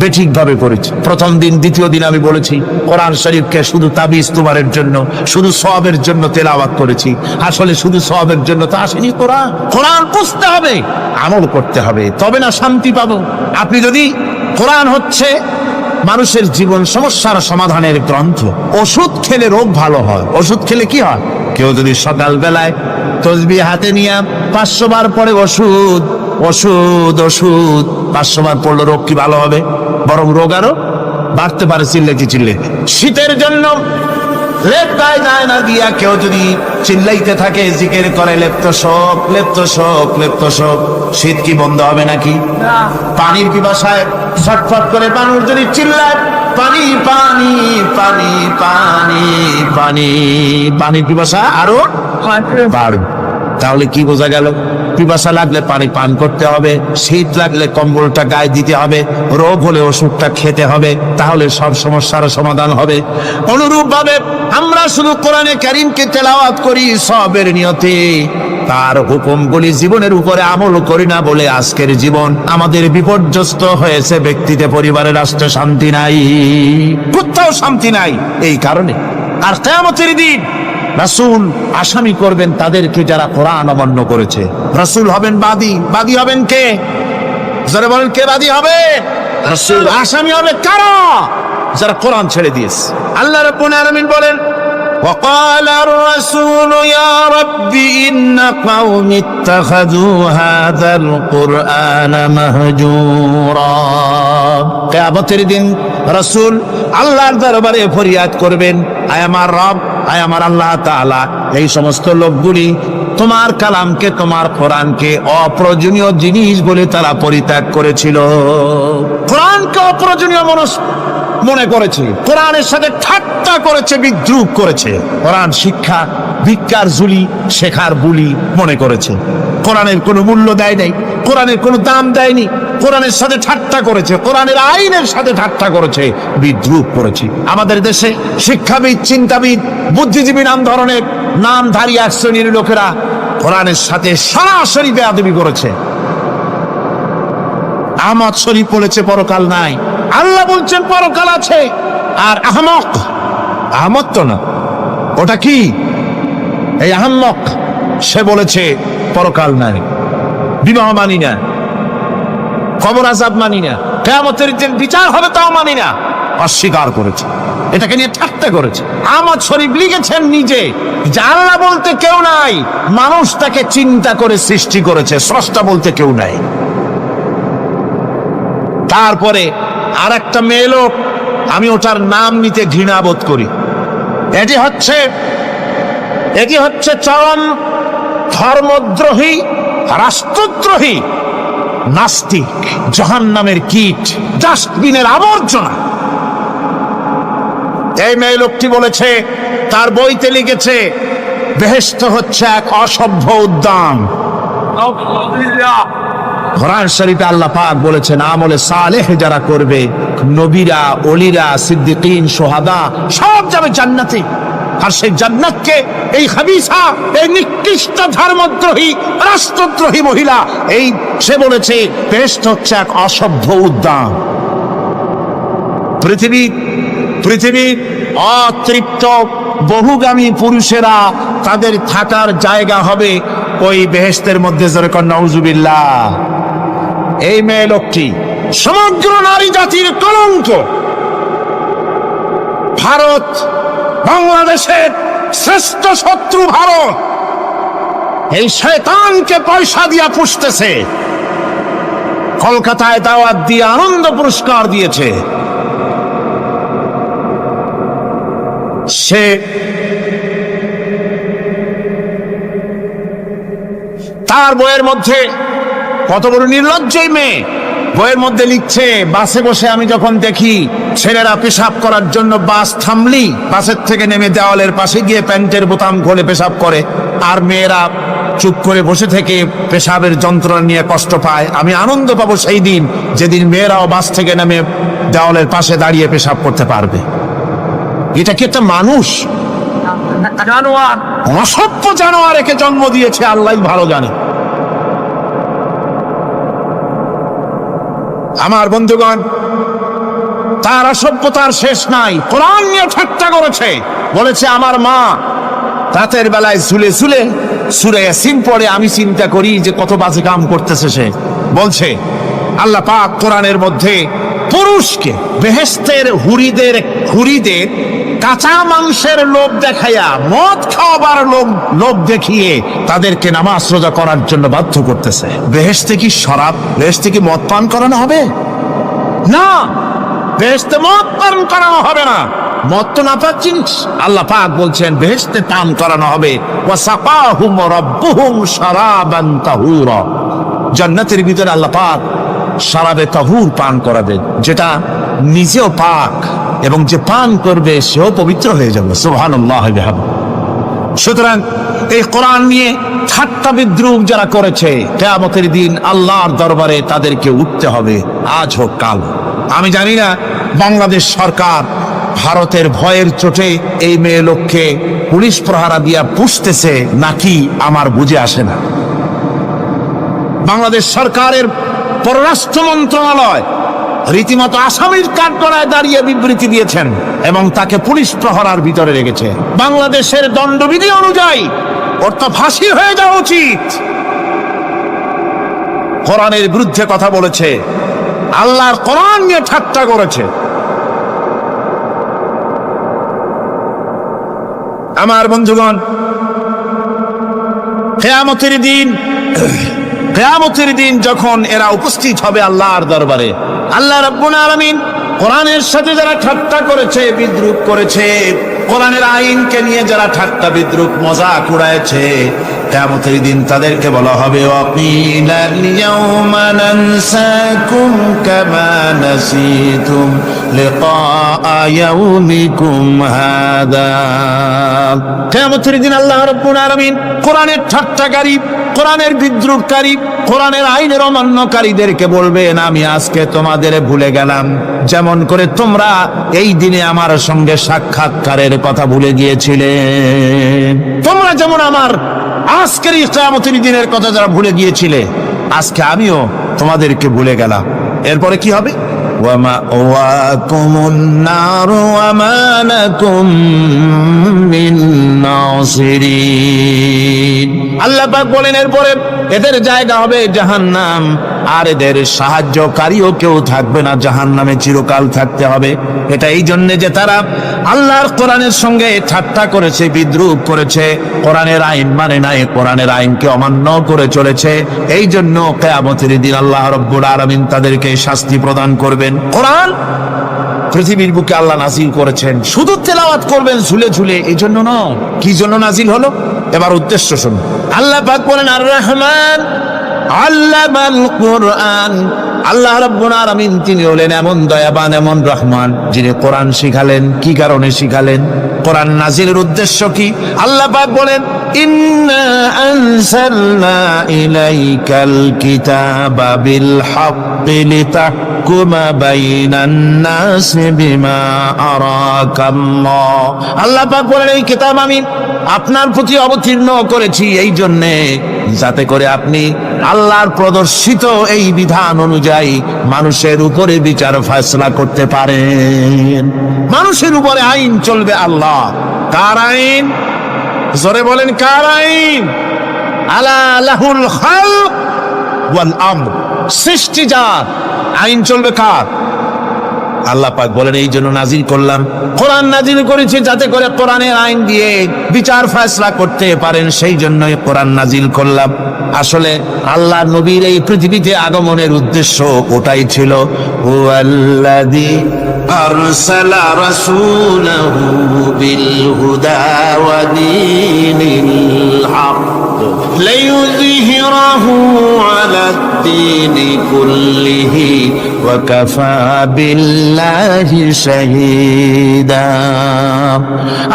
বেঠিকভাবে করেছি। প্রথম দিন দ্বিতীয় দিন আমি বলেছি কোরআন শরীফকে শুধু তাবিজ তুমারের জন্য, শুধু সওয়াবের জন্য তেলাওয়াত করেছি। আসলে শুধু সওয়াবের জন্য তো আসেনি কোরআন। কোরআন বুঝতে হবে, আমল করতে হবে, তবে না শান্তি পাবো। আপনি যদি কোরআন হচ্ছে মানুষের জীবন সমস্যার সমাধানের গ্রন্থ। ওষুধ খেলে রোগ ভালো হয়। ওষুধ খেলে কি হয়? কেউ যদি সকাল বেলায় তসবিহ হাতে নিয়ে 500 বার পরে ওষুধ ওষুধ ওষুধ 500 বার পড়লে রোগ কি ভালো হবে? বরং রোগ আরো বাড়তে পারে। চিল্লে শীতের জন্য লেপ গায়ে যায় না দিয়া কেউ যদি চিল্লাইতে থাকে, জিকির করে লেপ্ত শোক লেপ্ত শোক লেপ্ত শোক, শীত কি বন্ধ হবে নাকি? পানির পিপাসায় ছটফট করে মানুষ যদি চিল্লায় পানি পানি পানি পানি পানি, পানির পিপাসা আরো বাড়বে। তাহলে কি বোঝা গেল? পিপাসা লাগলে পানি পান করতে হবে, শীত লাগলে কম্বলটা গায়ে দিতে হবে, রোগ হলে ওষুধটা খেতে হবে, তাহলে সব সমস্যার সমাধান হবে। অনুরূপ ভাবে আমরা শুধু কোরআনে কারীমকে তেলাওয়াত করি সবের নিয়তে, তার হুকুমগুলি জীবনের উপরে আমল করি না বলে আজকের জীবন আমাদের বিপর্যস্ত হয়েছে। ব্যক্তিতে, পরিবারে, রাষ্ট্রে শান্তি নাই, কোথাও শান্তি নাই এই কারণে। আর কিয়ামতের দিন রাসূল আসামি করবেন তাদেরকে যারা কোরআন অমান্য করেছে। রাসূল হবেন বাদী। বাদী হবেন কে? যারা বলেন কে বাদী হবে? রাসূল। আসামি হবে কারা? যারা কোরআন ছেড়ে দিয়েছে। আল্লাহ রাব্বুল আলামিন বলেন, وقال الرسول يا رب إن قومي اتخذوا هذا القرآن مهجورا। কিয়ামতের দিন রাসূল আল্লাহর দরবারে ফরিয়াদ করবেন, আয় আমার রব, আয় আমার আল্লাহ তাআলা, এই সমস্ত লোকগুলি তোমার কালামকে, তোমার কোরআনকে অপ্রয়োজনীয় জিনিস বলে তারা পরিত্যাগ করেছিল। কোরআনকে অপ্রয়োজনীয় মনে করেছে, কোরআনের সাথে ঠাট্টা করেছে, বিদ্রুপ করেছে, কোরআন শিক্ষা ভিক্ষার ঝুলি, শেখার বুলি মনে করেছে। কোরআনের কোনো মূল্য দেয় নাই, কোরআনের কোনো দাম দেয়নি, কোরআনের সাথে ঠাট্টা করেছে, কোরআনের আইনের সাথে ঠাট্টা করেছে, বিদ্রুপ করেছে। আমাদের দেশে শিক্ষাবিদ, চিন্তাবিদ, বুদ্ধিজীবী নাম ধরনের নামধারী এক শ্রেণীর লোকেরা কোরআনের সাথে সরাসরি বেয়াদবি করেছে। আহমদ শরীফ বলেছে পরকাল নাই, আল্লাহ বলছেন পরকাল আছে। আর আহমক, আহমদ তো না, ওটা কি? এই আহমক সে বলেছে পরকাল নাই, বিবাহ মানি না, কবর আযাব মানি না, কিয়ামতের দিন বিচার হবে তাও মানি না, অস্বীকার করেছে। এটাকে নিয়ে ঠাট্টা করেছে। আহমদ শরীফ লিখেছেন নিজে যে আল্লাহ বলতে কেউ নাই, মানুষ তাকে চিন্তা করে সৃষ্টি করেছে, স্রষ্টা বলতে কেউ নাই। তারপরে আর একটা মেয়ে লোক, আমি ওটার নাম নিতে ঘৃণা বোধ করি, এটি হচ্ছে চরম ধর্মদ্রোহী, রাষ্ট্রদ্রোহী, নাস্তিক, জাহান্নামের কীট, ডাস্টবিনের আবর্জনা। এই মেয়ে লোকটি বলেছে, তার বইতে লিখেছে বেহেশত হচ্ছে এক অসভ্য উদ্যান। কোরআন শরীফে আল্লাহ পাক বলেছেন আমলে সালেহ যারা করবে, নবীরা, ওলিরা, সিদ্দিকিন, সোহাদা সব যাবে জান্নাতে। আর সেই জান্নাতকে এই হাবিসা, এই নিকৃষ্ট ধর্মদ্রোহী, রাষ্ট্রদ্রোহী মহিলা, এই সে বলেছে বেহেশত হচ্ছে এক অসভ্য উদ্যান। পৃথিবীর অতৃপ্ত বহুগামী পুরুষেরা তাদের থাকার জায়গা হবে ওই বেহেশতের মধ্যে। যেরকম নাউজুবিল্লাহ, এই মেয়ে লোকটি সমগ্র নারী জাতির কলঙ্ক। ভারত বাংলাদেশের শ্রেষ্ঠ শত্রু ভারত এই শয়তানকে পয়সা দিয়া পুষতেছে। কলকাতায় দাওয়াত দিয়ে আনন্দ পুরস্কার দিয়েছে। সে তার বইয়ের মধ্যে, কত বড় নির্লজ্জ মেয়ে, বইয়ের মধ্যে লিখছে বাসে বসে আমি যখন দেখি ছেলেরা পেশাব করার জন্য বাস থামলি বাসের থেকে নেমে দেওয়ালের পাশে গিয়ে প্যান্টের বোতাম খুলে পেশাব করে, আর মেয়েরা চুপ করে বসে থেকে পেশাবের যন্ত্রণা নিয়ে কষ্ট পায়, আমি আনন্দ পাবো সেই দিন যেদিন মেয়েরাও বাস থেকে নেমে দেওয়ালের পাশে দাঁড়িয়ে পেশাব করতে পারবে। এটা কি একটা মানুষ? জানোয়ার, অসভ্য জানোয়ার একে জন্ম দিয়েছে, আল্লাহ ভালো জানে। আমার বন্ধুগণ, তার অসভ্যতার শেষ নাই। কোরআন নিয়ে ঠাট্টা করেছে, বলেছে আমার মা রাতের বেলায় ঝুলে ঝুলে সূরা ইয়াসিন পড়ে, আমি চিন্তা করি যে কত বাজে কাম করতেছে সে। বলছে আল্লাহ পাক কোরআনের মধ্যে পুরুষকে বেহেশতের হুরিদের কাঁচা মাংসের লোভ দেখাইয়া, মদ খাওয়াবার লোভ দেখিয়ে তাদেরকে নামাজ রোজা করার জন্য বাধ্য করতেছে। বেহেশতে কি শরাব, বেহেশতে কি মদ পান করানো হবে? না, বেহেশতে মদ পান করানো হবে না। মদ তো নাপাক জিনিস। আল্লাহ পাক বলছেন বেহেশতে পান করানো হবে। ওয়াসাকাহুম রাব্বুহুম শারাবান তাহুরা, জান্নাতের ভিতরে আল্লাহ পাক শরাবে তাহুর পান করাবেন, যেটা নিজেও পাক এবং যে পান করবে সেও পবিত্র হয়ে যাবে। সুবহানাল্লাহ। সুতরাং এই কোরআন নিয়ে ঠাট্টা বিদ্রুপ যারা করেছে, কিয়ামতের দিন আল্লাহর দরবারে তাদেরকে উঠতে হবে, আজ হোক কাল। আমি জানি না বাংলাদেশ সরকার ভারতের ভয়ের চোটে এই মেয়ে লোককে পুলিশ প্রহারা দিয়া পুষতেছে নাকি, আমার বুঝে আসে না। বাংলাদেশ সরকারের পররাষ্ট্র মন্ত্রণালয় রীতিমতো আসামির কাঠগড়ায় দাঁড়িয়ে বিবৃতি দিয়েছেন এবং তাকে পুলিশ প্রহরার ভিতরে রেখেছে। বাংলাদেশের দণ্ডবিধি অনুযায়ী ওর তো ফাঁসি হয়ে যাওয়া উচিত। কোরআনের বিরুদ্ধে কথা বলেছে, আল্লাহর কোরআন নিয়ে ঠাট্টা করেছে। আমার বন্ধুগণ, কিয়ামতের দিন যখন এরা উপস্থিত হবে আল্লাহর দরবারে, আল্লাহ রাব্বুল আলামিন কোরআনের সাথে যারা ঠাট্টা করেছে, বিদ্রুপ করেছে, কোরআনের আইনকে নিয়ে যারা ঠাট্টা বিদ্রুপ মজাক উড়াইছে, কিয়ামতের দিন তাদেরকে বলা হবে ওয়াকিলাল ইয়াউমা নানসাকুম কামা নাসিতুম লিকা ইয়াউমিকুম হাদা। কিয়ামতের দিন আল্লাহ রাব্বুল আলামিন কোরআনের ঠাট্টাকারী, কোরআনের বিদ্রুপকারী, কোরআনের আইনের অমান্যকারীদেরকে বলবেন আমি আজকে তোমাদের ভুলে গেলাম, যেমন করে তোমরা এই দিনে আমার সঙ্গে সাক্ষাৎকারের কথা ভুলে গিয়েছিলে। তোমরা যেমন আমার আজকের এই কিয়ামতের দিনের কথা যারা ভুলে গিয়েছিলে, আজকে আমিও তোমাদেরকে ভুলে গেলাম। এরপরে কি হবে? ওয়ামাওয়াকুমুন নার ওয়ামা লাকুম মিন নাসিরিন। আল্লাহ পাক বলেন এরপরে এদের জায়গা হবে জাহান্নাম, আর এদের সাহায্যকারীও কেউ থাকবে না, জাহান্নামে চিরকাল থাকতে হবে। এটা এই জন্য যে তারা আল্লাহর কোরআনের সঙ্গে ঠাট্টা করেছে, বিদ্রুপ করেছে, কোরআনের আইন মানে নাই, কোরআনের আইনকে অমান্য করে চলেছে। এই জন্য কিয়ামতের দিন আল্লাহ রাব্বুল আলামিন তাদেরকে শাস্তি প্রদান করবেন। কোরআন পৃথিবীর বুকে আল্লাহ নাজিল করেছেন, শুধু তেলাওয়াত করবেন ঝুলে ঝুলে, এই জন্য নয়। কি জন্য নাজিল হলো? এবার উদ্দেশ্য শুনুন। আল্লাহ পাক বলেন আর রহমান আল্লামাল কুরআন আল্লাহ রাব্বুল আলামিন তিনি হলেন এমন দয়াবান, এমন রহমান, যিনি কোরআন শিখালেন। কি কারণে শিখালেন? কোরআন নাজিলের উদ্দেশ্য কি? আল্লাহ পাক বলেন, ইন্না আনজালনা ইলাইকাল কিতাবা বিল হাক্কি লিতাহকুমা বাইনান নাসি বিমা আরাকাল্লাহ। আল্লাহ পাক বলেন, এই কিতাব আমি আপনার প্রতি অবতীর্ণ করেছি এই জন্যে যাতে করে আপনি আল্লাহর প্রদর্শিত এই বিধান অনুযায়ী মানুষের উপরে বিচার ফয়সালা করতে পারেন। মানুষের উপরে আইন চলবে আল্লাহ। কার আইন? জোরে বলেন, কার আইন? আলা লাহুল খালক ওয়াল আমর, সৃষ্টি যার, আইন চলবে কার? আল্লাহ পাক বলেন, এই জন্য নাজিল করলাম, কোরআন নাজিল করেছি যাতে করে কোরআনের আইন দিয়ে বিচার ফয়সালা করতে পারেন, সেই জন্যই কোরআন নাজিল করলাম। আসলে আল্লাহ নবীর এই পৃথিবীতে আগমনের উদ্দেশ্য ওটাই ছিল। হুয়াল্লাযী আরসালা রাসূলাহু বিল হুদা ওয়া দীনিল হক লিইয়ুযহিরাহু আলাদ দীনি কুল্লিহি ওয়া কাফা বিল্লাহি শাহীদা।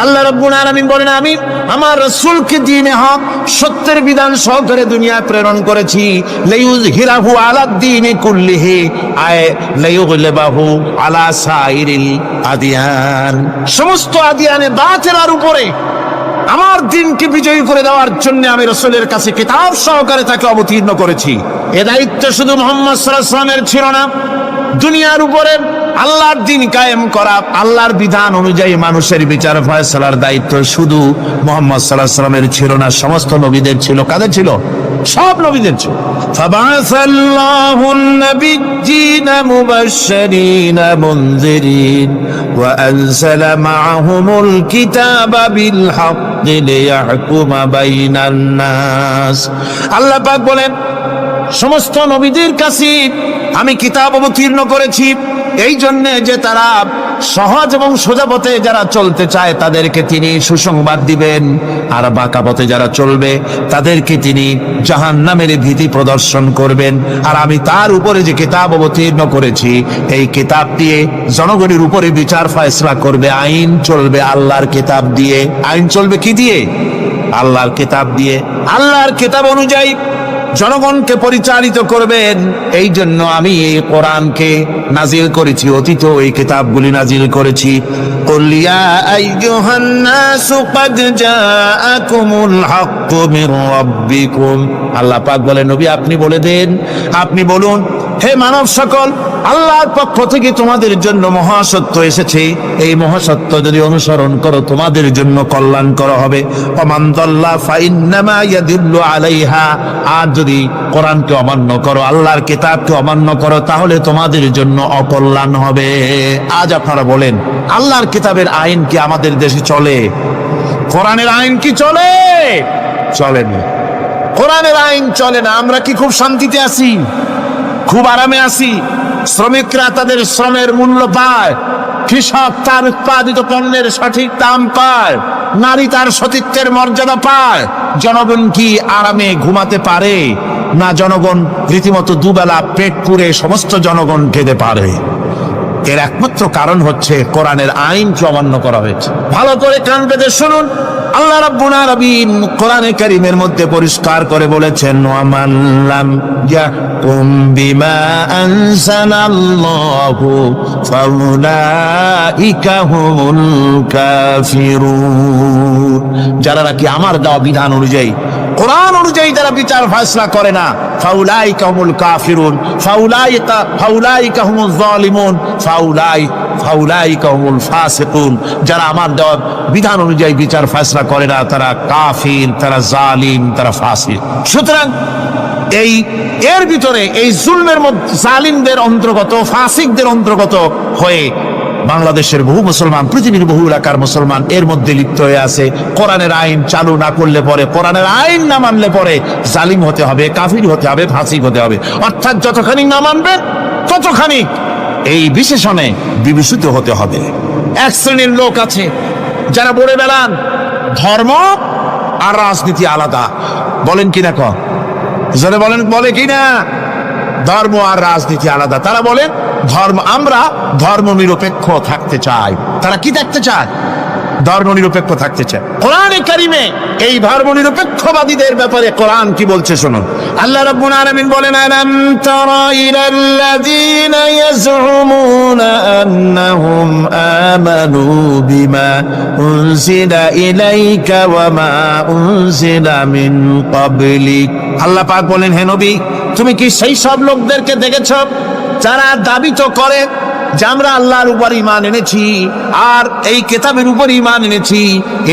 আল্লাহ রাব্বুল আলামিন বলেন, আমি আমার রাসূলকে দ্বীনে হক, সত্যের বিধান সহকারে দুনিয়ায় প্রেরণ করেছি। লিইয়ুযহিরাহু আলাদ দীনি কুল্লিহি, আয় লিইয়ুগলিবাহু আলা সাইরিল আদিয়ান, সমস্ত আদিয়ানে বাতিলের উপরে আমার দিনকে বিজয়ী করে দেওয়ার জন্য আমি রাসূলের কাছে কিতাব সহকারে তাকে অবতীর্ণ করেছি। এ দায়িত্ব শুধু মুহাম্মদ সাল্লাল্লাহু আলাইহি ওয়াসাল্লামের ছিল না, দুনিয়ার উপরে আল্লাহর দিন কায়েম করা, আল্লাহর বিধান অনুযায়ী মানুষের বিচার ফয়সালার দায়িত্ব শুধু মুহাম্মদ সাল্লাল্লাহু আলাইহি ওয়াসাল্লামের ছিল না, সমস্ত নবীদের ছিল। কাদের ছিল? সব নবীদের ছিল। ফাবাসাল্লাহুন নাবিয়্যিনা মুবাশশিরিনা মুনযিরিন ওয়া আনজালা মাআহুমুল কিতাবা বিল হাক্কি লিয়াহকুমা বাইনান নাস। আল্লাহ পাক বলেন, সমস্ত নবীদের কাছে আমি কিতাব অবতীর্ণ করেছি এই জন্য যে তারা সহজ এবং সোজা পথে যারা চলতে চায় তাদেরকে তিনি সুসংবাদ দিবেন, আর বাঁকা পথে যারা চলবে তাদেরকে তিনি জাহান্নামের ভীতি প্রদর্শন করবেন। আর আমি তার উপরে যে কিতাব অবতীর্ণ করেছি, এই কিতাব দিয়ে জনগণের উপরে বিচার ফয়সালা করবে। আইন চলবে আল্লাহর কিতাব দিয়ে। আইন চলবে কি দিয়ে? আল্লাহর কিতাব দিয়ে। আল্লাহর কিতাব অনুযায়ী জনগণকে পরিচালিত করবেন। এই জন্য আমি এই কোরআনকে নাজিল করেছি, অতীত এই কিতাবগুলি নাজিল করেছি। কুল ইয়া আইয়ুহান নাসু ক্বাদ জাআকুমুল হাক্কু মির রাব্বিকুম। আল্লাহ পাক বলেন, নবী আপনি বলে দেন, আপনি বলুন, হে মানব সকল, আল্লাহর পক্ষ থেকে তোমাদের জন্য মহাসত্য এসেছে। এই মহাসত্য যদি অনুসরণ করো তোমাদের জন্য কল্যাণকর হবে। ওমান দাল্লা ফাইন্নামা ইয়াদুল্লু আলাইহা, আর যদি কোরআনকে অমান্য করো, আল্লাহর কিতাবকে অমান্য করো, তাহলে তোমাদের জন্য অকল্যাণ হবে। আজ আপনারা বলেন, আল্লাহর কিতাবের আইন কি আমাদের দেশে চলে? কোরআনের আইন কি চলে? চলে না। কোরআনের আইন চলে না। আমরা কি খুব শান্তিতে আছি? খুব আরামে আছি? শ্রমিকরা তাদের শ্রমের মূল্য পায়, কৃষক তার উৎপাদিত পণ্যের সঠিক দাম পায়, নারী তার সতীত্বের মর্যাদা পায়। জনগণ কি আরামে ঘুমাতে পারে? না, জনগণ রীতিমতো দুবেলা পেট পুরে সমস্ত জনগণ খেতে পারে। এর একমাত্র কারণ হচ্ছে কোরআনের আইনকে অমান্য করা হয়েছে। ভালো করে কান পেতে শুনুন, আল্লাহ রাব্বুল আলামিন কোরআনে কারীমের মধ্যে পরিষ্কার করে বলেছেন, ওয়া মান লাম ইয়াহকুম বিমা আনজালাল্লাহু ফাউলাইকা হুমুল কাফিরুন। যারা নাকি আমার দেওয়া বিধান অনুযায়ী, কোরআন অনুযায়ী যারা বিচার ফয়সালা করে না, ফাউলাইকা হুমুল কাফিরুন, ফাউলাইকা হুমুজ জালিমুন, ফাউলাইকা হুমুল ফাসিকুন। যারা আমার দেওয়া বিধান অনুযায়ী বিচার ফয়সালা করে না, তারা কাফির, তারা জালিম, তারা ফাসিক। সুতরাং এর ভিতরে এই জুলমের মধ্যে জালিমদের অন্তর্গত, ফাসিকদের অন্তর্গত হয়ে বাংলাদেশের বহু মুসলমান, পৃথিবীর বহু এলাকার মুসলমান এর মধ্যে লিপ্ত হয়ে আছে। কোরআনের আইন চালু না করলে পরে, কোরআনের আইন না মানলে পরে জালিম হতে হবে, কাফির হতে হবে, ফাসিক হতে হবে। অর্থাৎ যতখানি না মানবেন ততখানি এই বিশেষণে বিভূষিত হতে হবে। এক শ্রেণীর লোক আছে যারা বলে বেড়ান ধর্ম আর রাজনীতি আলাদা। বলেন কিনা? জোরে বলেন, বলে কিনা? ধর্ম আর রাজনীতি আলাদা। তারা বলেন আমরা ধর্ম নিরপেক্ষ থাকতে চাই। তারা কি থাকতে চায়? ধর্ম নিরপেক্ষ থাকতে চায়। কোরআনে কারিমে এই ধর্ম নিরপেক্ষবাদীদের ব্যাপারে কোরআন কি বলছে শুনুন। আল্লাহ রাব্বুল আলামিন বলেন, আলাম তারা ইলাল্লাযীনা ইয়াজউমুনা আন্নাহুম আমানু বিমা উনজিলা ইলাইকা ওয়া মা উনজিলা মিন ক্বাবলিক। আল্লাহ পাক বলেন, হে নবী, তুমি কি সেই সব লোকদেরকে দেখেছ যারা দাবি তো করে যে আমরা আল্লাহর উপর ঈমান এনেছি আর এই কিতাবের উপর ঈমান এনেছি,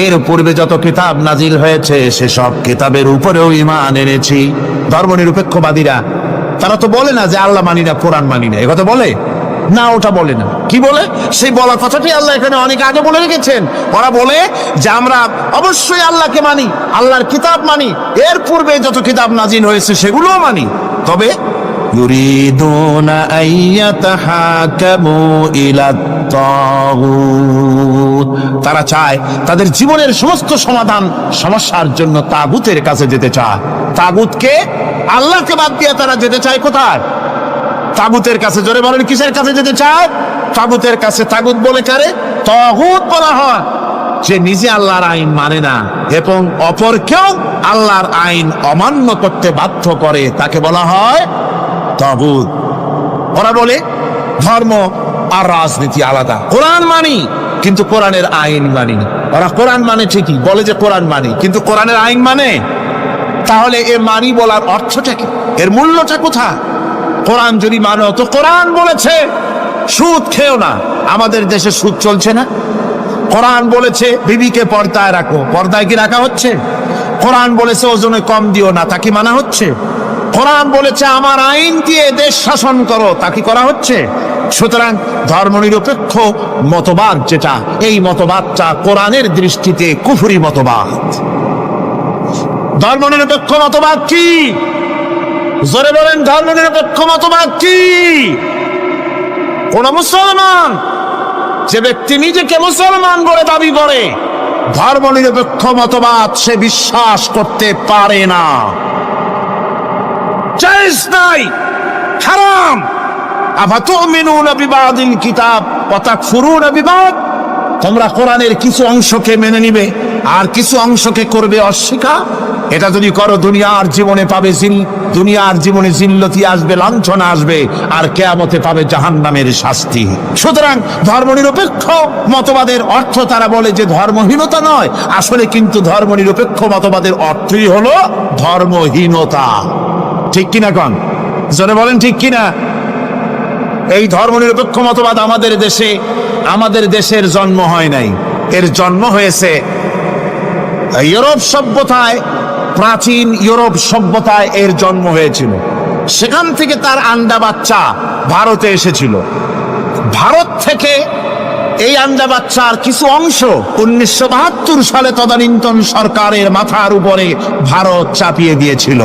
এর পূর্বে যত কিতাব নাজিল হয়েছে সেসব কিতাবের উপরেও ঈমান এনেছি। ধর্মনিরপেক্ষবাদীরা তারা তো বলে না যে আল্লাহ মানি না, কোরআন মানি না, একথা বলে না, ওটা বলে না। কি বলে? সেই বলা কথাটি আল্লাহ এখানে অনেক আগে বলে রেখেছেন। ওরা বলে যে আমরা অবশ্যই আল্লাহকে মানি, আল্লাহর কিতাব মানি, এর পূর্বে যত কিতাব নাজিল হয়েছে সেগুলোও মানি, তবে ইউরিদুনা আইয়াতাহাকামু ইলাত তাগুত, তারা চায় তাদের জীবনের সমস্ত সমাধান সমস্যার জন্য তাগুতের কাছে যেতে চায়। তাগুতকে, আল্লাহকে বাদ দিয়ে তারা যেতে চায় কোথায়? তাগুতের কাছে। জোরে বলেন, কিসের কাছে যেতে চায়? তাগুতের কাছে। তাগুত বলে কারে? তাগুত বলা হয় যে নিজে আল্লাহর আইন মানে না এবং অপরকেও আল্লাহর আইন অমান্য করতে বাধ্য করে, তাকে বলা হয় তাগুত। ওরা বলে ধর্ম আর রাজনীতি আলাদা। কোরআন মানি কিন্তু কোরআনের আইন মানি না। ওরা কোরআন মানে ঠিকই, বলে যে কোরআন মানি, কিন্তু কোরআনের আইন মানে। তাহলে এ মানি বলার অর্থটা কি? এর মূল্যটা কোথায়? কোরআন যদি মানো তো কোরআন বলেছে সুদ খেও না, আমাদের দেশে সুদ চলছে না। কোরআন বলেছে বিবিকে পর্দায় রাখো, পর্দায় কি রাখা হচ্ছে? কোরআন বলেছে ওজনে কম দিও না, তা কি মানা হচ্ছে? কোরআন বলেছে আমার আইন দিয়ে দেশ শাসন করো, তা কি করা হচ্ছে? সুতরাং ধর্মনিরপেক্ষ মতবাদ যেটা, এই মতবাদটা কোরআনের দৃষ্টিতে কুফরি মতবাদ। ধর্মনিরপেক্ষ মতবাদ কি? জোরে বলেন, ধর্মনিরপেক্ষ মতবাদ কি? কোন মুসলমান, যে ব্যক্তি নিজেকে মুসলমান বলে দাবি করে, ধর্মনিরপেক্ষ মতবাদ সে বিশ্বাস করতে পারে না, জায়েজ নাই, হারাম। আফাতুমিনুনা বিবাদিল কিতাব ওয়া তাকফুরুনা বিবাদ, তোমরা কোরআনের কিছু অংশকে মেনে নিবে আর কিছু অংশকে করবে অস্বীকার। এটা যদি করো দুনিয়ার জীবনে পাবে দুনিয়ার জীবনে জিল্লতি আসবে, লাঞ্ছনা আসবে, আর কিয়ামতে পাবে জাহান্নামের শাস্তি। সুতরাং ধর্মনিরপেক্ষ মতবাদের অর্থ তারা বলে যে ধর্মহীনতা নয়, আসলে কিন্তু ধর্মনিরপেক্ষ মতবাদের অর্থই হলো ধর্মহীনতা। ঠিক কিনা কন? জোরে বলেন ঠিক কিনা? এই ধর্মনিরপেক্ষ মতবাদ আমাদের দেশের জন্ম হয় নাই, এর জন্ম হয়েছে ইউরোপ সভ্যতায়। প্রাচীন ইউরোপ সভ্যতায় এর জন্ম হয়েছিল, সেখান থেকে তার আন্ডা বাচ্চা ভারতে এসেছিল। ভারত থেকে এই আন্ডা বাচ্চার কিছু অংশ 1972 সালে তদানীন্তন সরকারের মাথার উপরে ভারত চাপিয়ে দিয়েছিল।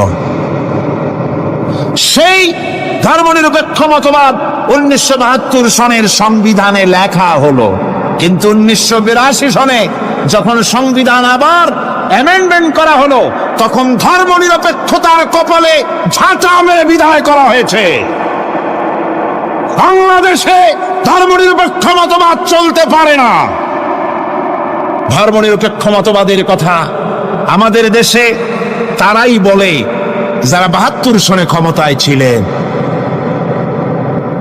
সেই ধর্মনিরপেক্ষ মতবাদ 1972 সনের সংবিধানে লেখা হলো, কিন্তু 1982 সনে যখন সংবিধান আবার অ্যামেন্ডমেন্ট করা হলো, তখন ধর্মনিরপেক্ষতার কপালে ঝাঁটা মেরে বিদায় করা হয়েছে। বাংলাদেশে ধর্মনিরপেক্ষ মতবাদ চলতে পারে না। ধর্মনিরপেক্ষ মতবাদের কথা আমাদের দেশে তারাই বলে যারা 72 সনে ক্ষমতায় ছিলেন।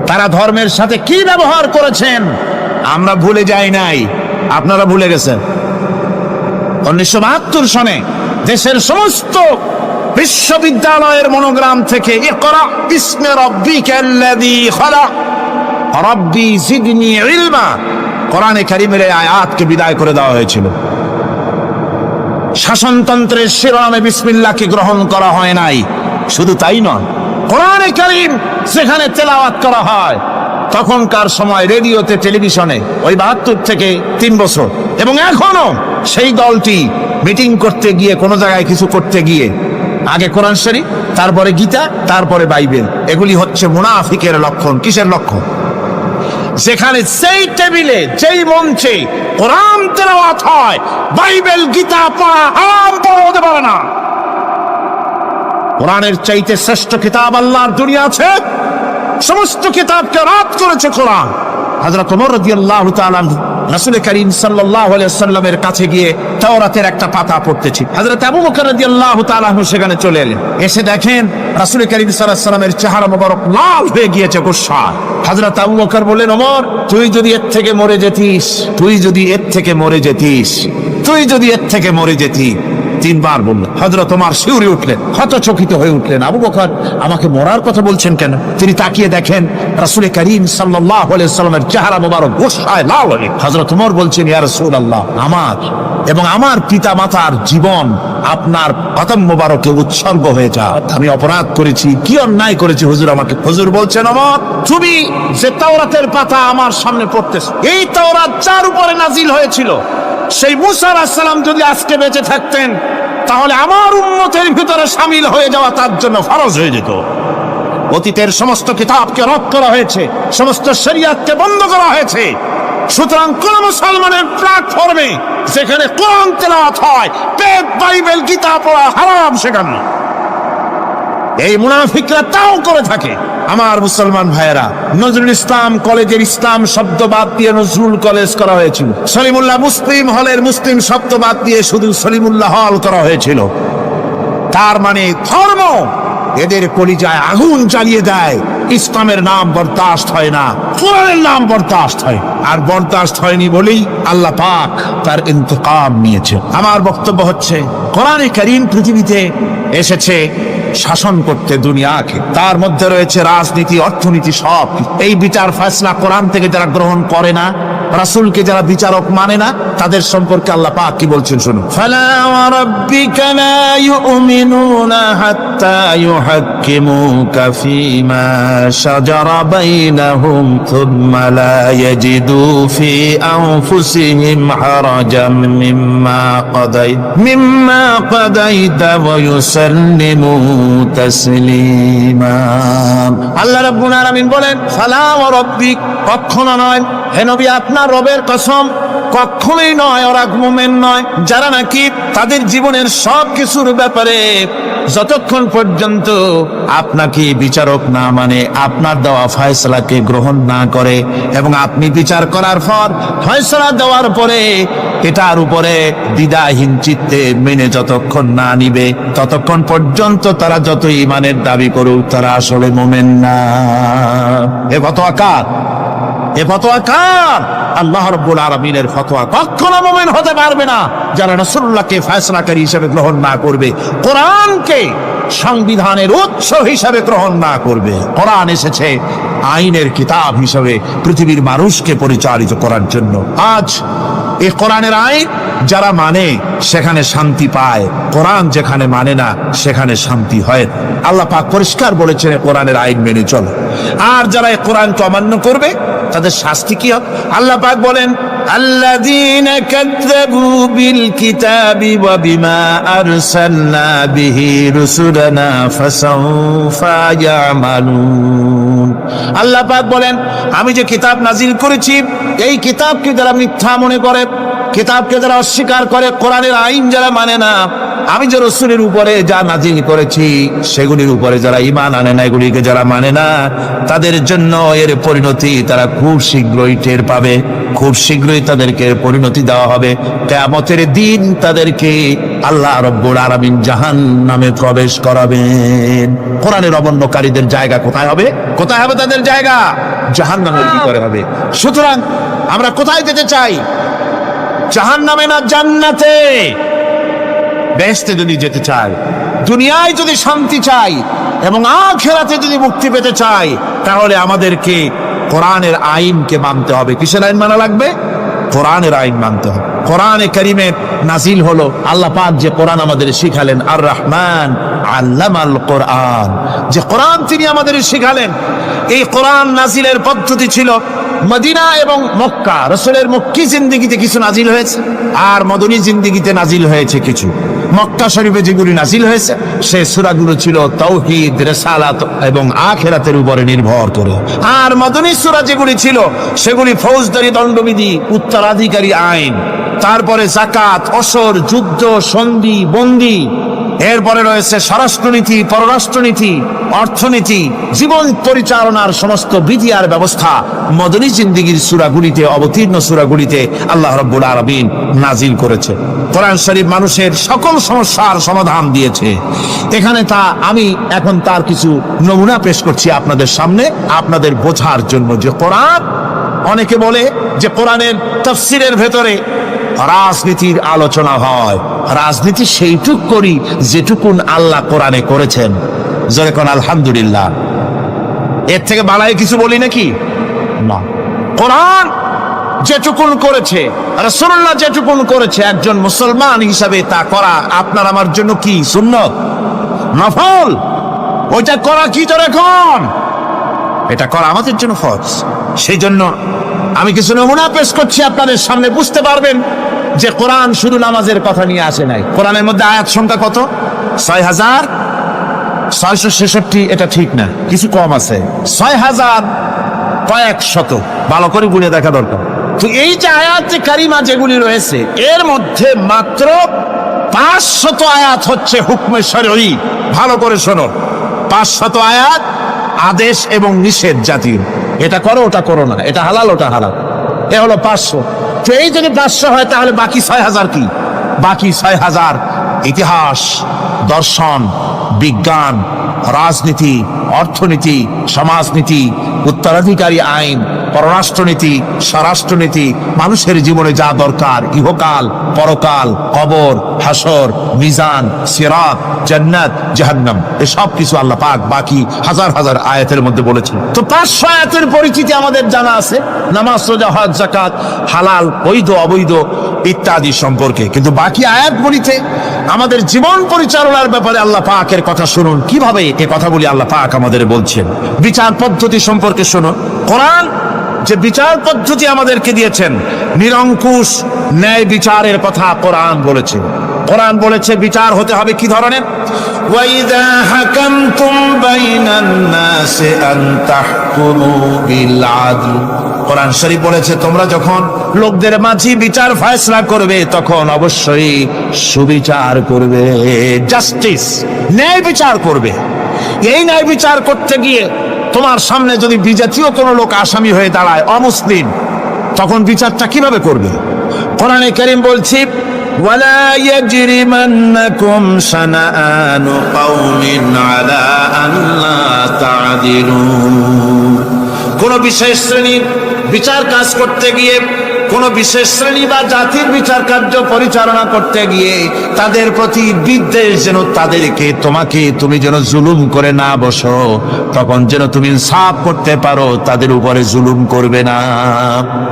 তারা ধর্মের সাথে কি ব্যবহার করেছেন আমরা ভুলে যাই নাই, আপনারা ভুলে গেছেন। 1972 সনে দেশের সমস্ত বিশ্ববিদ্যালয়ের মনোগ্রাম থেকে ইকরা বিস্মি রাব্বিকাল্লাযী খালাক রাব্বি জিদনি ইলমা, কোরআনে কারীমের আয়াতকে বিদায় করে দেওয়া হয়েছিল। শাসনতন্ত্রের শিরোনামে বিসমিল্লাহকে গ্রহণ করা হয় নাই। শুধু তাই নয়, কোরআনে কারীম যেখানে তেলাওয়াত করা হয় তখনকার সময় রেডিওতে, টেলিভিশনে, ওই 72 থেকে 3 বছর, এবং এখনো সেই দলটি মিটিং করতে গিয়ে, কোনো জায়গায় কিছু করতে গিয়ে, আগে কোরআন শরীফ, তারপরে গীতা, তারপরে বাইবেল, এগুলি হচ্ছে মুনাফিকের লক্ষণ। কিসের লক্ষণ? যেখানে সেই টেবিলে, যেই মঞ্চে কোরআন তেলাওয়াত হয়, বাইবেল গীতা পড়া হারাম, পড়া হতে পারে না। কোরআনের চাইতে শ্রেষ্ঠ কিতাব আল্লাহর দুনিয়া আছে? সমস্ত কিতাবকে রাত করেছে কোরআন। হযরত ওমর রাদিয়াল্লাহু তাআলা রাসূল করিম সাল্লাল্লাহু আলাইহি ওয়াসাল্লামের কাছে গিয়ে তাওরাতের একটা পাতা পড়তেছি। হযরত আবু বকর রাদিয়াল্লাহু তাআলা সেখানে চলে এলেন। এসে দেখেন রাসূল করিম সাল্লাল্লাহু আলাইহি ওয়াসাল্লামের চেহারা মোবারক লাল হয়ে গিয়েছে গোসায়। হযরত আবু বকর বললেন, ওমর তুই যদি এর থেকে মরে যেতিস, তুই যদি এর থেকে মরে যেতিস, তুই যদি এর থেকে মরে যেতি। তিনবার বলল। হযরত ওমর শিউরে উঠলেন, হতচকিত হয়ে উঠলেন। আবু বকর আমাকে মরার কথা বলছেন কেন? তিনি তাকিয়ে দেখেন রাসূল করিম সাল্লাল্লাহু আলাইহি ওয়াসাল্লামের চেহারা মোবারক গোসায় লাল হয়ে। হযরত ওমর বলছেন, ইয়া রাসূলুল্লাহ, আমার এবং আমার পিতা মাতার জীবন আপনার কদম মোবারকে উৎসর্গ হয়ে যাক। আমি অপরাধ করেছি, কি অন্যায় করেছি হুজুর আমাকে? হুজুর বলছেন, ওমর তুমি যে তাওরাতের পাতা আমার সামনে পড়তেছ, এই তাওরাত যার উপরে নাজিল হয়েছিল, সেই মুসা আলাইহিস সালাম যদি আজকে বেঁচে থাকতেন, তাহলে আমার উম্মতের ভিতরে শামিল হয়ে যাওয়া তার জন্য ফরজ হয়ে যেত। অতীতের সমস্ত কিতাবকে রদ করা হয়েছে, সমস্ত শরিয়াতকে বন্ধ করা হয়েছে। সুতরাং কোন মুসলমানের প্ল্যাটফর্মে যেখানে কোরআন তেলাওয়াত হয়, বেদ, বাইবেল, গীতা পড়া হারাম সেখানে। এই মুনাফিকরা তাও করে থাকে। আমার মুসলমান ভাইয়েরা, নজরুল ইসলাম কলেজের ইসলাম শব্দ বাদ দিয়ে নজরুল কলেজ করা হয়েছিল। সলিমুল্লাহ মুসলিম হলের মুসলিম শব্দ বাদ দিয়ে শুধু সলিমুল্লাহ হল করা হয়েছিল। তার মানে ধর্ম এদের কলিজায় আগুন জ্বালিয়ে দেয়। ইসলামের নাম বরদাস্ত হয় না, কোরআনের নাম বরদাস্ত হয়। আর বরদাস্ত হয়নি বলেই আল্লাহ পাক তার ইন্তকাম নিয়েছে। আমার বক্তব্য হচ্ছে, কোরআনে কারীম পৃথিবীতে এসেছে শাসন করতে দুনিয়াকে। তার মধ্যে রয়েছে রাজনীতি, অর্থনীতি, সব। এই বিচার ফয়সালা কোরআন থেকে যারা গ্রহণ করে না, রাসূলকে যারা বিচারক মানে না, তাদের সম্পর্কে আল্লাহ পাক কি বলছেন শুনুন। ফালা ওয়া রাব্বিকা লা ইউমিনুনা হাত্তা ইউহাক্কিমুকা ফীমা শাজারা বাইনাহুম থুম্মা লা ইয়াজিদু ফি আনফুসিহিম হারাজাম মিম্মা কাদাইতা ওয়া ইউসাল্লিমু তাসলিমা। আল্লাহ রাব্বুল আলামিন বলেন, ফালা ওয়া রাব্বিক, কখনো নয় হে নবী, আপনার রবের কসম, কখনোই নয়। ওরা মুমিন নয় যারা নাকি তাদের জীবনের সব কিছুর ব্যাপারে যতক্ষণ পর্যন্ত আপনাকে বিচারক না মানে, আপনার দেওয়া ফয়সালাকে গ্রহণ না করে, এবং আপনি বিচার করার পর ফয়সালা দেওয়ার পরে এটার উপরে দ্বিধাহীন চিত্তে মেনে যতক্ষণ না নিবে, ততক্ষণ পর্যন্ত তারা যত ঈমানের দাবি করুক, তারা আসলে মুমিন না। এ ফতোয়া কার? এ ফতোয়া কার? আল্লাহ রাব্বুল আলামিনের ফতোয়া। কখনো মুমিন হতে পারবে না যারা রাসূলুল্লাহকে ফয়সালাকারী হিসেবে গ্রহণ না করবে, কোরআনকে সংবিধানের উৎস হিসেবে গ্রহণ না করবে। কোরআন এসেছে আইনের কিতাব হিসেবে পৃথিবীর মানুষকে পরিচালিত করার জন্য। আজ এই কোরআনের আইন যারা মানে সেখানে শান্তি পায়, কোরআন যেখানে মানে না সেখানে শান্তি হয়। আল্লাহ পাক পরিষ্কার বলেছেন কোরআনের আইন মেনে চলো। আর যারা এই কোরআনকে অমান্য করবে তাদের শাস্তি কি হবে? আল্লাহ পাক বলেন, আল্লাযীনা কাযযাবু বিল কিতাবি ওয়া বিমা আরসালনা বিহি রুসুলানা ফাসাউফা ইয়ামালুন। আল্লাহ পাক বলেন, আমি যে কিতাব নাজিল করেছি, এই কিতাবকে যারা মিথ্যা মনে করে, কিতাবকে যারা অস্বীকার করে, কোরআনের আইন যারা মানে না, আমি যে রাসূলের উপরে যা নাজিল করেছি সেগুলির উপরে যারা ঈমান আনে না, এগুলিকে যারা মানে না, তাদের জন্য এর পরিণতি তারা খুব শীঘ্রই টের পাবে। খুব শীঘ্রই তাদেরকে পরিণতি দেওয়া হবে। কিয়ামতের দিন তাদেরকে আল্লাহ রাব্বুল আলামিন জাহান্নামে প্রবেশ করাবেন। কোরআনের অবমাননাকারীদের জায়গা কোথায় হবে? কোথায় হবে তাদের জায়গা? জাহান্নামের ভিতরে হবে। সুতরাং আমরা কোথায় যেতে চাই? জাহান্নামে না জান্নাতে? বেহেশতে যদি যেতে চাই, দুনিয়ায় যদি শান্তি চাই এবং আখিরাতে যদি মুক্তি পেতে চাই, তাহলে আমাদেরকে কোরআনের আইনকে মানতে হবে। কিসের আইন মানা লাগবে? কোরআনের আইন মানতে হবে। কোরআনে কারীমের নাজিল হলো, আল্লাহ পাক যে কোরআন আমাদের শিখালেন, আর রহমান আল্লামাল কোরআন, যে কোরআন তিনি আমাদের শিখালেন। এই কোরআন নাজিলের পদ্ধতি ছিল মদিনা এবং মক্কা। রাসূলের মক্কি জিন্দেগিতে কিছু নাজিল হয়েছে, আর মদনী জিন্দেগিতে নাজিল হয়েছে কিছু। মক্কা শরীফে যেগুলি নাজিল হয়েছে সে সূরাগুলো ছিল তাওহীদ, রিসালাত এবং আখিরাতের উপরে নির্ভর করে। আর মদনী সূরা যেগুলি ছিল সেগুলি ফৌজদারি দণ্ডবিধি, উত্তরাধিকারী আইন, তারপরে যাকাত, অসর, যুদ্ধ, সন্ধি, বন্দি, এরপরে রয়েছে স্বরাষ্ট্রনীতি, পররাষ্ট্রনীতি, অর্থনীতি, জীবন পরিচালনার সমস্ত বিধি আর ব্যবস্থা মদনী জিন্দেগীর সূরাগুলিতে, অবতীর্ণ সূরাগুলিতে আল্লাহ রাব্বুল আলামিন নাজিল করেছে। কোরআন শরীফ মানুষের সকল সমস্যার সমাধান দিয়েছে। এখানে আমি এখন তার কিছু নমুনা পেশ করছি আপনাদের সামনে, আপনাদের বোঝার জন্য যে কোরআন, অনেকে বলে যে কোরআনের তাফসীরের ভেতরে রাজনীতির আলোচনা হয়। রাজনীতি সেইটুক করি যেটুকুন আল্লাহ কোরআনে করেছেন। জোরে কোন আলহামদুলিল্লাহ। এর থেকে বাড়ায় কিছু বলি নাকি? না। কোরআন যেটুকুন করেছে, রাসূলুল্লাহ যেটুকুন করেছে, একজন মুসলমান হিসাবে তা করা আপনার আমার জন্য কি সুন্নত, নফল? ওইটা করা কি তোর এখন? এটা করা আমাদের জন্য ফরজ। সেই জন্য আমি কিছু নমুনা পেশ করছি আপনাদের সামনে, বুঝতে পারবেন যে কোরআন শুধু নামাজের কথা নিয়ে আসে নাই। কোরআনের মধ্যে আয়াত সংখ্যা কত? ৬,৬৬৬। এটা ঠিক না, কিছু কম আছে। ৬,০০০ কয়েক শত, ভালো করে গুনে দেখা দরকার। তো এই যে আয়াতে কারিমা যেগুলি রয়েছে, এর মধ্যে মাত্র ৫০০ আয়াত হচ্ছে হুকমে শরঈ। ভালো করে শোনো, ৫০০ আয়াত আদেশ এবং নিষেধ জাতীয়। এটা করো, ওটা করো না, এটা হালাল, ওটা হারাম। এ হলো ৫০০। তো এই যদি ৫০০ হয়, তাহলে বাকি ৬,০০০ কি? বাকি ৬,০০০ ইতিহাস, দর্শন, বিজ্ঞান, রাজনীতি, অর্থনীতি, সমাজনীতি, উত্তরাধিকারী আইন, পররাষ্ট্রনীতি, স্বরাষ্ট্রনীতি, মানুষের জীবনে যা দরকার, ইহকাল, পরকাল, কবর, হাসর, মিজান, সিরাত, জান্নাত, জাহান্নাম, এসব কিছু আল্লাহ পাক বাকি হাজার হাজার আয়াতের মধ্যে বলেছেন। তো ৫০০ আয়াতের পরিচিতি আমাদের জানা আছে, নামাজ, রোজা, হজ, যাকাত, হালাল, বৈধ, অবৈধ ইত্যাদি সম্পর্কে। কিন্তু বাকি আয়াতগুলিতে আমাদের জীবন পরিচালনার ব্যাপারে আল্লাহ পাকের কথা শুনুন, কিভাবে এ কথাগুলি আল্লাহ পাক আমাদের বলছেন। বিচার পদ্ধতি সম্পর্কে শুনুন। কোরআন যে বিচার পদ্ধতি আমাদেরকে দিয়েছেন, নিরঙ্কুশ ন্যায় বিচারের কথা কোরআন বলেছে। কোরআন বলেছে বিচার হতে হবে কি ধরনের? ওয়াইদা হাকামতুম বাইনান নাসি আন তাহকুমু বিল আদল। কোরআন শরীফ বলেছে, তোমরা যখন লোকদের মাঝে বিচার ফয়সালা করবে, তখন অবশ্যই সুবিচার করবে, জাস্টিস, ন্যায় বিচার করবে। এই ন্যায় বিচার করতে গিয়ে তোমার সামনে যদি বিজাতীয় কোনো লোক আসামি হয়ে দাঁড়ায়, অমুসলিম, তখন বিচারটা কিভাবে করবে? কোরআনে কারীম বলছে, ওয়ালা ইয়াজরিমান্নাকুম শানাআনু কওমিন আলা আল্লা তা'দিলু। কোন বিশেষ শ্রেণীর বিচার কাজ করতে গিয়ে, কোন বিশেষ শ্রেণী বা জাতির বিচার কার্য পরিচালনা করতে গিয়ে তাদের প্রতি বিদ্বেষ যেন তাদেরকে, তুমি যেন জুলুম করে না বসো, তখন যেন তুমি ইনসাফ করতে পারো, তাদের উপরে জুলুম করবে না।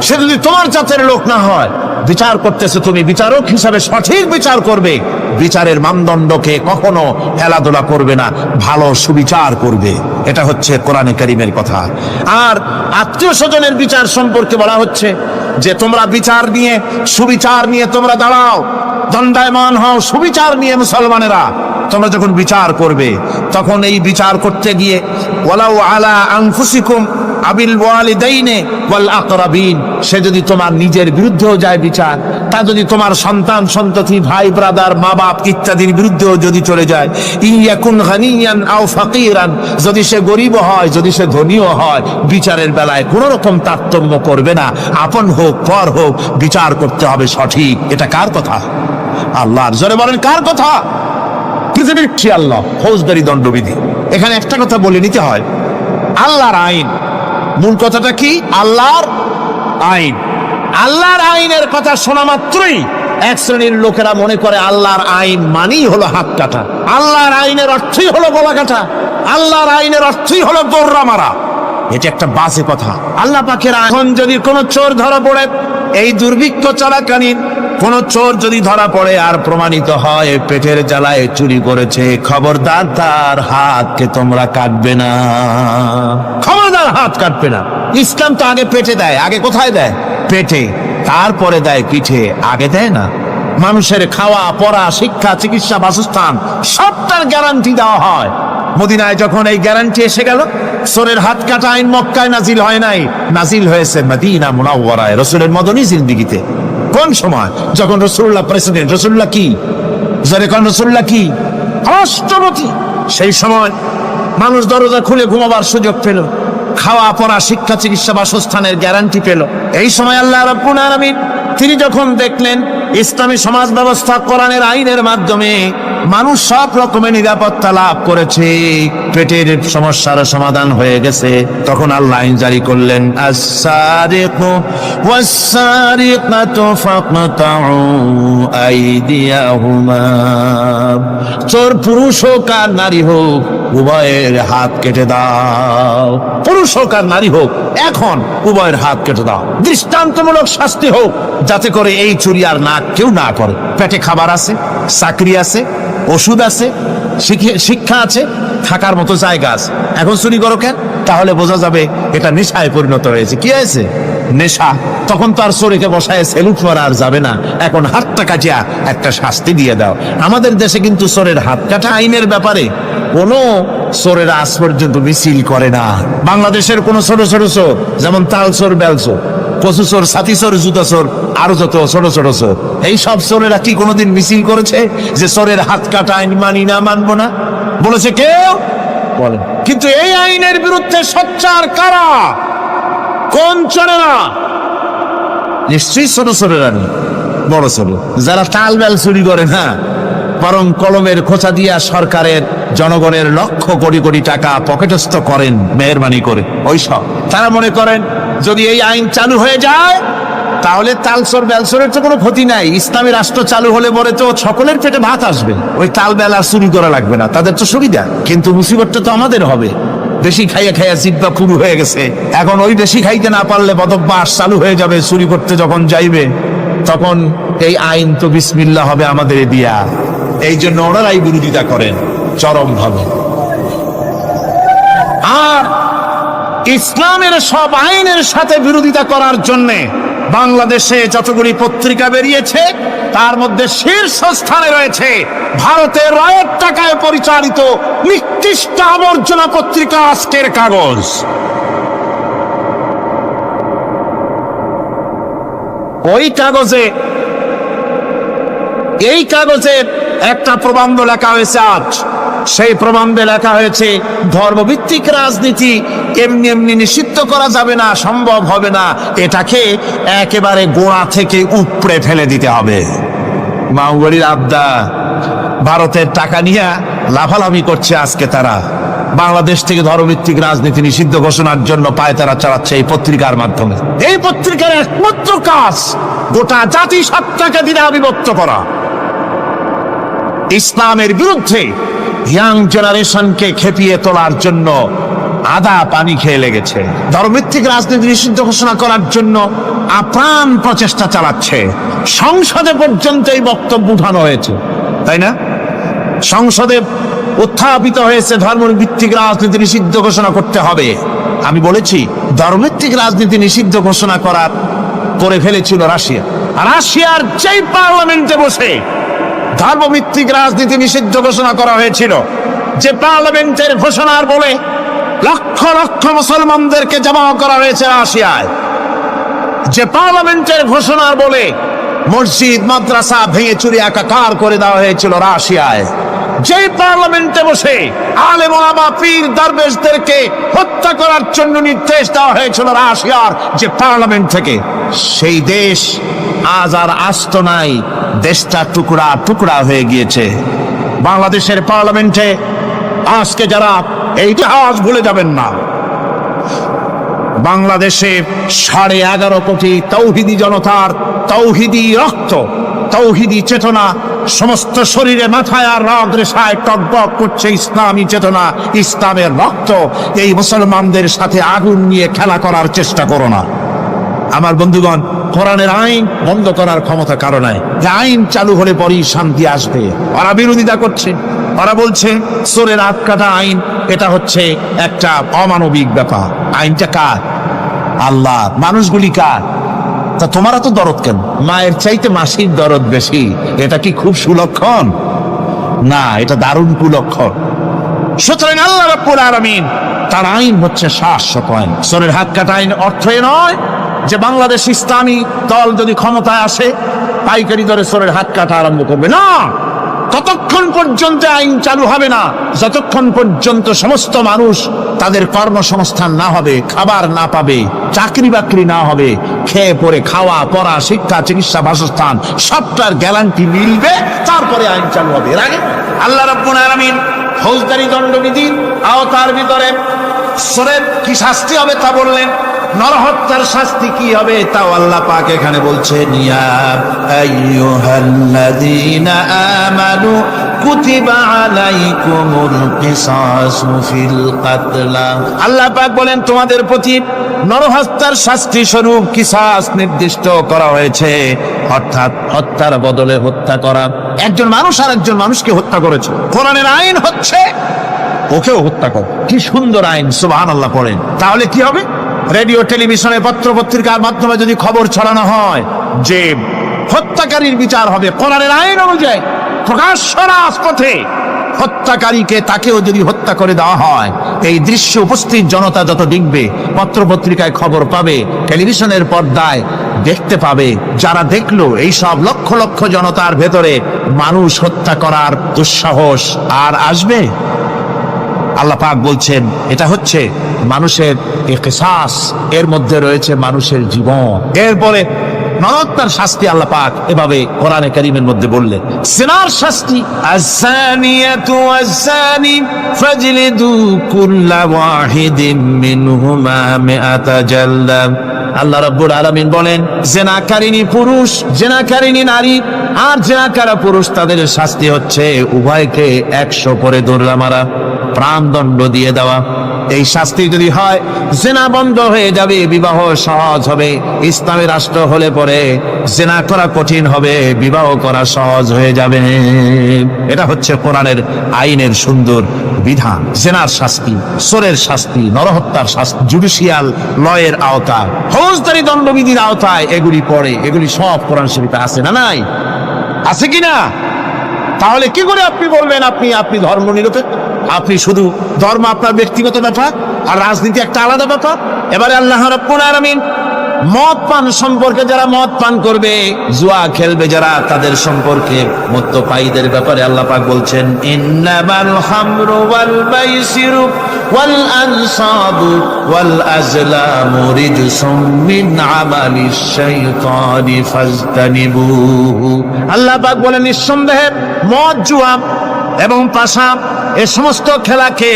সে যদি তোমার জাতের লোক না হয়, বিচার করতেছে, তুমি বিচারক হিসাবে সঠিক বিচার করবে, বিচারের মানদণ্ডকে কখনো খেলাধুলা করবে না, ভালো সুবিচার করবে। এটা হচ্ছে কোরআনে কারীমের কথা। আর আত্মীয় স্বজনের বিচার সম্পর্কে বলা হচ্ছে যে তোমরা বিচার নিয়ে, সুবিচার নিয়ে তোমরা দাঁড়াও, দণ্ডায়মান হও সুবিচার নিয়ে। মুসলমানেরা, তোমরা যখন বিচার করবে, তখন এই বিচার করতে গিয়ে ওয়ালাউ আলা আনফুসিকুম আবিল ওয়ালিদাইনে ওয়াল আকরাবিন, সে যদি তোমার নিজের বিরুদ্ধেও যায় বিচার, তা যদি তোমার সন্তান সন্ততি, ভাই ব্রাদার, মা বাপ ইত্যাদির বিরুদ্ধেও যদি চলে যায়, ইয়াকুন গানিয়ান আও ফাকিরান, যদি সে গরিব হয়, যদি সে ধনীও হয়, বিচারের বেলায় কোনো রকম তারতম্য করবে না, আপন হোক পর হোক, বিচার করতে হবে সঠিক। এটা কার কথা? আল্লাহর। জোরে বলেন, কার কথা? পৃথিবীর আল্লাহ, ফৌজদারি দণ্ডবিধি। এখানে একটা কথা বলে নিতে হয়, আল্লাহর আইন। মূল কথাটা কি? আল্লাহর আইন। আল্লাহর আইনের কথা শোনা মাত্রই এক শ্রেণীর লোকেরা মনে করে আল্লাহর আইন মানেই হলো হাত কাটা, আল্লাহর আইনের অর্থই হলো গলা কাটা, আল্লাহর আইনের অর্থই হলো দৌড়া মারা। এটা একটা বাজে কথা। আল্লাহ পাকের এখন যদি কোনো চোর ধরা পড়ে, এই দুর্ভিক্ষ চলাকালীন কোন চোর যদি ধরা পড়ে আর প্রমাণিত হয় পেটের জ্বালায় চুরি করেছে, খবরদার তার হাতকে তোমরা কাটবে না, খবরদার হাত কাটবে না। ইসলাম তো আগে পেটে দেয়। আগে কোথায় দেয়? পেটে। তারপরে দেয় পিঠে, আগে দেয় না। মানুষের খাওয়া, পড়া, শিক্ষা, চিকিৎসা, বাসস্থান সবটার গ্যারান্টি দেওয়া হয়। মদিনায় যখন এই গ্যারান্টি এসে গেল, চোরের হাত কাটা আইন মক্কায় নাজিল হয় নাই, নাজিল হয়েছে মদিনা মুনাওয়ারায়, রাসূলের মদনী জিন্দেগিতে। কোন সময়? যখন রাসূলুল্লাহ প্রেসিডেন্ট। রাসূলুল্লাহ কি যখন রাসূলুল্লাহ কি রাষ্ট্রপতি, সেই সময় মানুষ দরজা খুলে ঘুমাবার সুযোগ পেল, খাওয়া পড়া শিক্ষা চিকিৎসা বাসস্থানের গ্যারান্টি পেল। এই সময় আল্লাহ রাব্বুল আলামিন তিনি যখন দেখলেন ইসলামী সমাজ ব্যবস্থা কোরআনের আইনের মাধ্যমে মানুষ সব রকমের নিরাপত্তা লাভ করেছে, পেটের সমস্যার সমাধান হয়ে গেছে, তখন আল্লাহ আইন জারি করলেন, আস-সারিকু ওয়াস-সারিকাতু ফাকতাউ আইদিয়াহুমা। চোর পুরুষ হোক আর নারী হোক, উভয়ের হাত কেটে দাও। পুরুষ হোক আর নারী হোক, এখন উভয়ের হাত কেটে দাও। দৃষ্টান্তমূলক শাস্তি হোক, যাতে করে এই চুরি আর না কেউ না করে। পেটে খাবার আছে, চাকরি আছে, ওষুধ আছে, শিক্ষা আছে, থাকার মতো জায়গা আছে, এখন চুরি করো কেন? তাহলে বোঝা যাবে এটা নেশায় পরিণত হয়েছে। কি হয়েছে? নেশা। তখন তো আর চোরকে বসায় সেলুট মারা আর যাবে না, এখন হাতটা কাটিয়া একটা শাস্তি দিয়ে দাও। আমাদের দেশে কিন্তু চোরের হাত কাটা আইনের ব্যাপারে কোনো চোরের আজ পর্যন্ত মিছিল করে না। বাংলাদেশের কোন ছোট ছোট চোর, যেমন তাল চোর, বেল চোর, কচু চোর, ছাতি চোর, জুতা চোর, আরো যত ছোট ছোট চোর, এই সব চোরেরা কি কোনোদিন মিছিল করেছে যে চোরের হাত কাটা আইন মানি না, মানবো না? বলেছে কেউ? বলেন। কিন্তু এই আইনের বিরুদ্ধে সোচ্চার কারা? কোন চোরেরা? নিশ্চয়ই ছোট চোরেরা নেই, বড় চোর যারা তাল বেল চুরি করে না, বরং কলমের খোঁচা দিয়া সরকারের জনগণের লক্ষ কোটি কোটি টাকা পকেটস্থ করেন মেহেরবানি করে। ওইসব তারা মনে করেন যদি এই আইন চালু হয়ে যায় তাহলে তালচোর বেলচোরের তো কোনো ক্ষতি নাই, ইসলামী রাষ্ট্র চালু হলে পরে তো সকলের পেটে ভাত আসবে, ওই তাল বেল আর চুরি করা লাগবে না, তাদের তো সুবিধা। কিন্তু মুসিবতটা তো আমাদের হবে। বেশি খাইয়া খাইয়া জিব্বা পুরু হয়ে গেছে, এখন ওই বেশি খাইতে না পারলে বদভ্যাস চালু হয়ে যাবে। চুরি করতে যখন যাইবে তখন এই আইন তো বিসমিল্লাহ হবে আমাদের দিয়া। এই জন্য ওনারাই বিরোধিতা করেন চরম ভাবে। আর ইসলামের সব আইনের সাথে বিরোধিতা করার জন্য বাংলাদেশে যতগুলি পত্রিকা বেরিয়েছে তার মধ্যে শীর্ষস্থানে রয়েছে ভারতের রায়ের টাকায় পরিচালিত নিকৃষ্ট আবর্জনা পত্রিকা আজকের কাগজ। ওই কাগজে, এই কাগজের একটা প্রবন্ধ লেখা হয়েছে আজ। সেই প্রবন্ধে লেখা হয়েছে ধর্মভিত্তিক রাজনীতি এমনি এমনি নিষিদ্ধ করা যাবে না, সম্ভব হবে না, এটাকে একেবারে গোড়া থেকে উপড়ে ফেলে দিতে হবে। মাওবাড়ির আবদা ভারতের টাকা নিয়ে লাফালাফি করছে আজকে তারা। বাংলাদেশ থেকে ধর্মভিত্তিক রাজনীতি নিষিদ্ধ ঘোষণার জন্য পায়তারা চালাচ্ছে এই পত্রিকার মাধ্যমে। এই পত্রিকার একমাত্র কাজ গোটা জাতিসত্তাকে দ্বিধা বিভক্ত করা, ইসলামের বিরুদ্ধে ইয়াং জেনারেশনকে খেপিয়ে তোলার জন্য আদা পানি খেয়ে লেগেছে। ধর্মভিত্তিক রাজনীতি নিষিদ্ধ ঘোষণা করার জন্য আপ্রাণ প্রচেষ্টা চালাচ্ছে। সংসদে পর্যন্ত এই বক্তব্য উঠানো হয়েছে, তাই না? সংসদে উত্থাপিত হয়েছে ধর্মভিত্তিক রাজনীতি নিষিদ্ধ ঘোষণা করতে হবে। আমি বলেছি ধর্মভিত্তিক রাজনীতি নিষিদ্ধ ঘোষণা করে ফেলেছিল রাশিয়া। রাশিয়ার যেই পার্লামেন্টে বসে ধর্মভিত্তিক রাজনীতি নিষিদ্ধ ঘোষণা করা হয়েছিল, যে পার্লামেন্টের ঘোষণার বলে লক্ষ লক্ষ মুসলমানদেরকে জমা করা হয়েছে রাশিয়ায়, যে পার্লামেন্টের ঘোষণার বলে মসজিদ মাদ্রাসা ভেঙে চুরি একাকার করে দেওয়া হয়েছিল রাশিয়ায়, যেই পার্লামেন্টে বসে আলেম ওলামা পীর দরবেশদেরকে হত্যা করার জন্য নির্দেশ দেওয়া হয়েছিল রাশিয়ার যে পার্লামেন্ট থেকে, সেই দেশ আজ আর আস্ত নাই, দেশটা টুকরা টুকরা হয়ে গিয়েছে। বাংলাদেশের পার্লামেন্টে আজকে যারা এই ইতিহাস ভুলে যাবেন না, বাংলাদেশে 11.5 কোটি তৌহিদি জনতার তৌহিদি রক্ত, তৌহিদি চেতনা সমস্ত শরীরে মাথায় আর রগ রেশায় টকবক করছে ইসলামী চেতনা, ইসলামের রক্ত। এই মুসলমানদের সাথে আগুন নিয়ে খেলা করার চেষ্টা করো না আমার বন্ধুগণ। কোরআনের আইন বন্ধ করার ক্ষমতা কারো নাই, যে আইন চালু হলে পরেই শান্তি আসবে। ওরা বিরোধিতা করছে, ওরা বলছে চোরের হাত কাটা আইন এটা হচ্ছে একটা অমানবিক ব্যাপার। আইনটা কার? আল্লাহ। মানুষগুলি কার? তা তোমারা তো দরদ কেন? মায়ের চাইতে মাসির দরদ বেশি, এটা কি খুব সুলক্ষণ? না, এটা দারুণ কুলক্ষণ। সুতরাং আল্লাহ রাব্বুল আলামিন তার আইন হচ্ছে শাশ্বত আইন। চোরের হাত কাটা আইন অর্থ নয় যে বাংলাদেশ ইসলামী দল যদি ক্ষমতায় আসে পাইকারি দরে চোরের হাত কাটা আরম্ভ করবে। না, ততক্ষণ পর্যন্ত আইন চালু হবে না যতক্ষণ পর্যন্ত সমস্ত মানুষ তাদের কর্মসংস্থান না হবে, খাবার না পাবে, চাকরি বাকরি না হবে, খেয়ে পরে খাওয়া পড়া শিক্ষা চিকিৎসা বাসস্থান সবটার গ্যারান্টি মিলবে, তারপরে আইন চালু হবে। এর আগে আল্লাহ রাব্বুল আলামিন ফৌজদারি দণ্ডবিধির আওতার ভিতরে চোরের কি শাস্তি হবে তা বললেন, নরহত্যার শাস্তি কি হবে তাও আল্লাহ পাক এখানে বলছেন, ইয়া আইয়ুহাল্লাযীনা আমানু কুতিবা আলাইকুমুল কিসাসু ফিল কাতলা। আল্লাহ পাক বলেন তোমাদের প্রতি নরহত্যার শাস্তি স্বরূপ কিসাস নির্দিষ্ট করা হয়েছে, অর্থাৎ হত্যার বদলে হত্যা করা। একজন মানুষ আর একজন মানুষকে হত্যা করেছে, কোরআনের আইন হচ্ছে ওকেও হত্যা কর। কি সুন্দর আইন, সুবহানাল্লাহ পড়েন। তাহলে কি হবে? রেডিও টেলিভিশনে পত্র পত্রিকার মাধ্যমে যদি খবর ছড়ানো হয় যে হত্যাকারীর বিচার হবে কোরআনের আইন অনুযায়ী, প্রকাশ্য রাজপথে হত্যাকারীকে তাকেও যদি হত্যা করে দেওয়া হয়, এই দৃশ্য উপস্থিত জনতা যত দেখবে, পত্র পত্রিকায় খবর পাবে, টেলিভিশনের পর্দায় দেখতে পাবে, যারা দেখলো এই সব লক্ষ লক্ষ জনতার ভেতরে মানুষ হত্যা করার দুঃসাহস আর আসবে? আল্লাহ পাক বলছেন এটা হচ্ছে মানুষের কিসাস, এর মধ্যে রয়েছে মানুষের জীবন। এরপরে নরহত্যার শাস্তি আল্লাহ পাক এভাবে কোরআনে কারীমের মধ্যে বললেন। জিনার শাস্তি, আয-যানিয়াতু ওয়াজ-যানি ফাজলিদু কুল্লা ওয়াহিদিন মিনহুমা মিআতা জালদা। আল্লাহ রাব্বুল আলামিন বলেন জিনাকারিনী পুরুষ, জিনাকারিনী নারী আর জিনাকারা পুরুষ, তাদের শাস্তি হচ্ছে উভয়কে 100 করে দৌড়া মারা, প্রাণদণ্ড দিয়ে দেওয়া। এই শাস্তি যদি হয় জিনা বন্ধ হয়ে যাবে, বিবাহ সহজ হবে। ইসলামী রাষ্ট্র হলে পরে জিনা করা কঠিন হবে, বিবাহ করা সহজ হয়ে যাবে। এটা হচ্ছে কোরআনের আইনের সুন্দর বিধান। জিনার শাস্তি, চোরের শাস্তি, নরহত্যার শাস্তি জুডিশিয়াল লয়ের আওতায়, ফৌজদারি দণ্ডবিধির আওতায় এগুলি পড়ে। এগুলি সব কোরআন শরীফে আছে না নাই? আছে কিনা? তাহলে কি করে আপনি বলবেন আপনি ধর্ম নিরপেক্ষ? আপনি শুধু ধর্ম আপনার ব্যক্তিগত ব্যাপার আর রাজনীতি একটা আলাদা ব্যাপার। এবারে আল্লাহ রাব্বুল আলামিন মদ পান সম্পর্কে, যারা মদ পান করবে, জুয়া খেলবে যারা, তাদের সম্পর্কে মদ্যপায়ীদের ব্যাপারে আল্লাহ পাক বলছেন, ইন্নামাল খামরু ওয়াল মাইসিরু ওয়াল আনসাবু ওয়াল আজলামু রিজসুম মিন আমালিশ শাইতানি ফাজতানিবুহু। আল্লাহ পাক বলেন নিঃসন্দেহে মদ, জুয়া এবং পাশা, এই সমস্ত খেলাকে,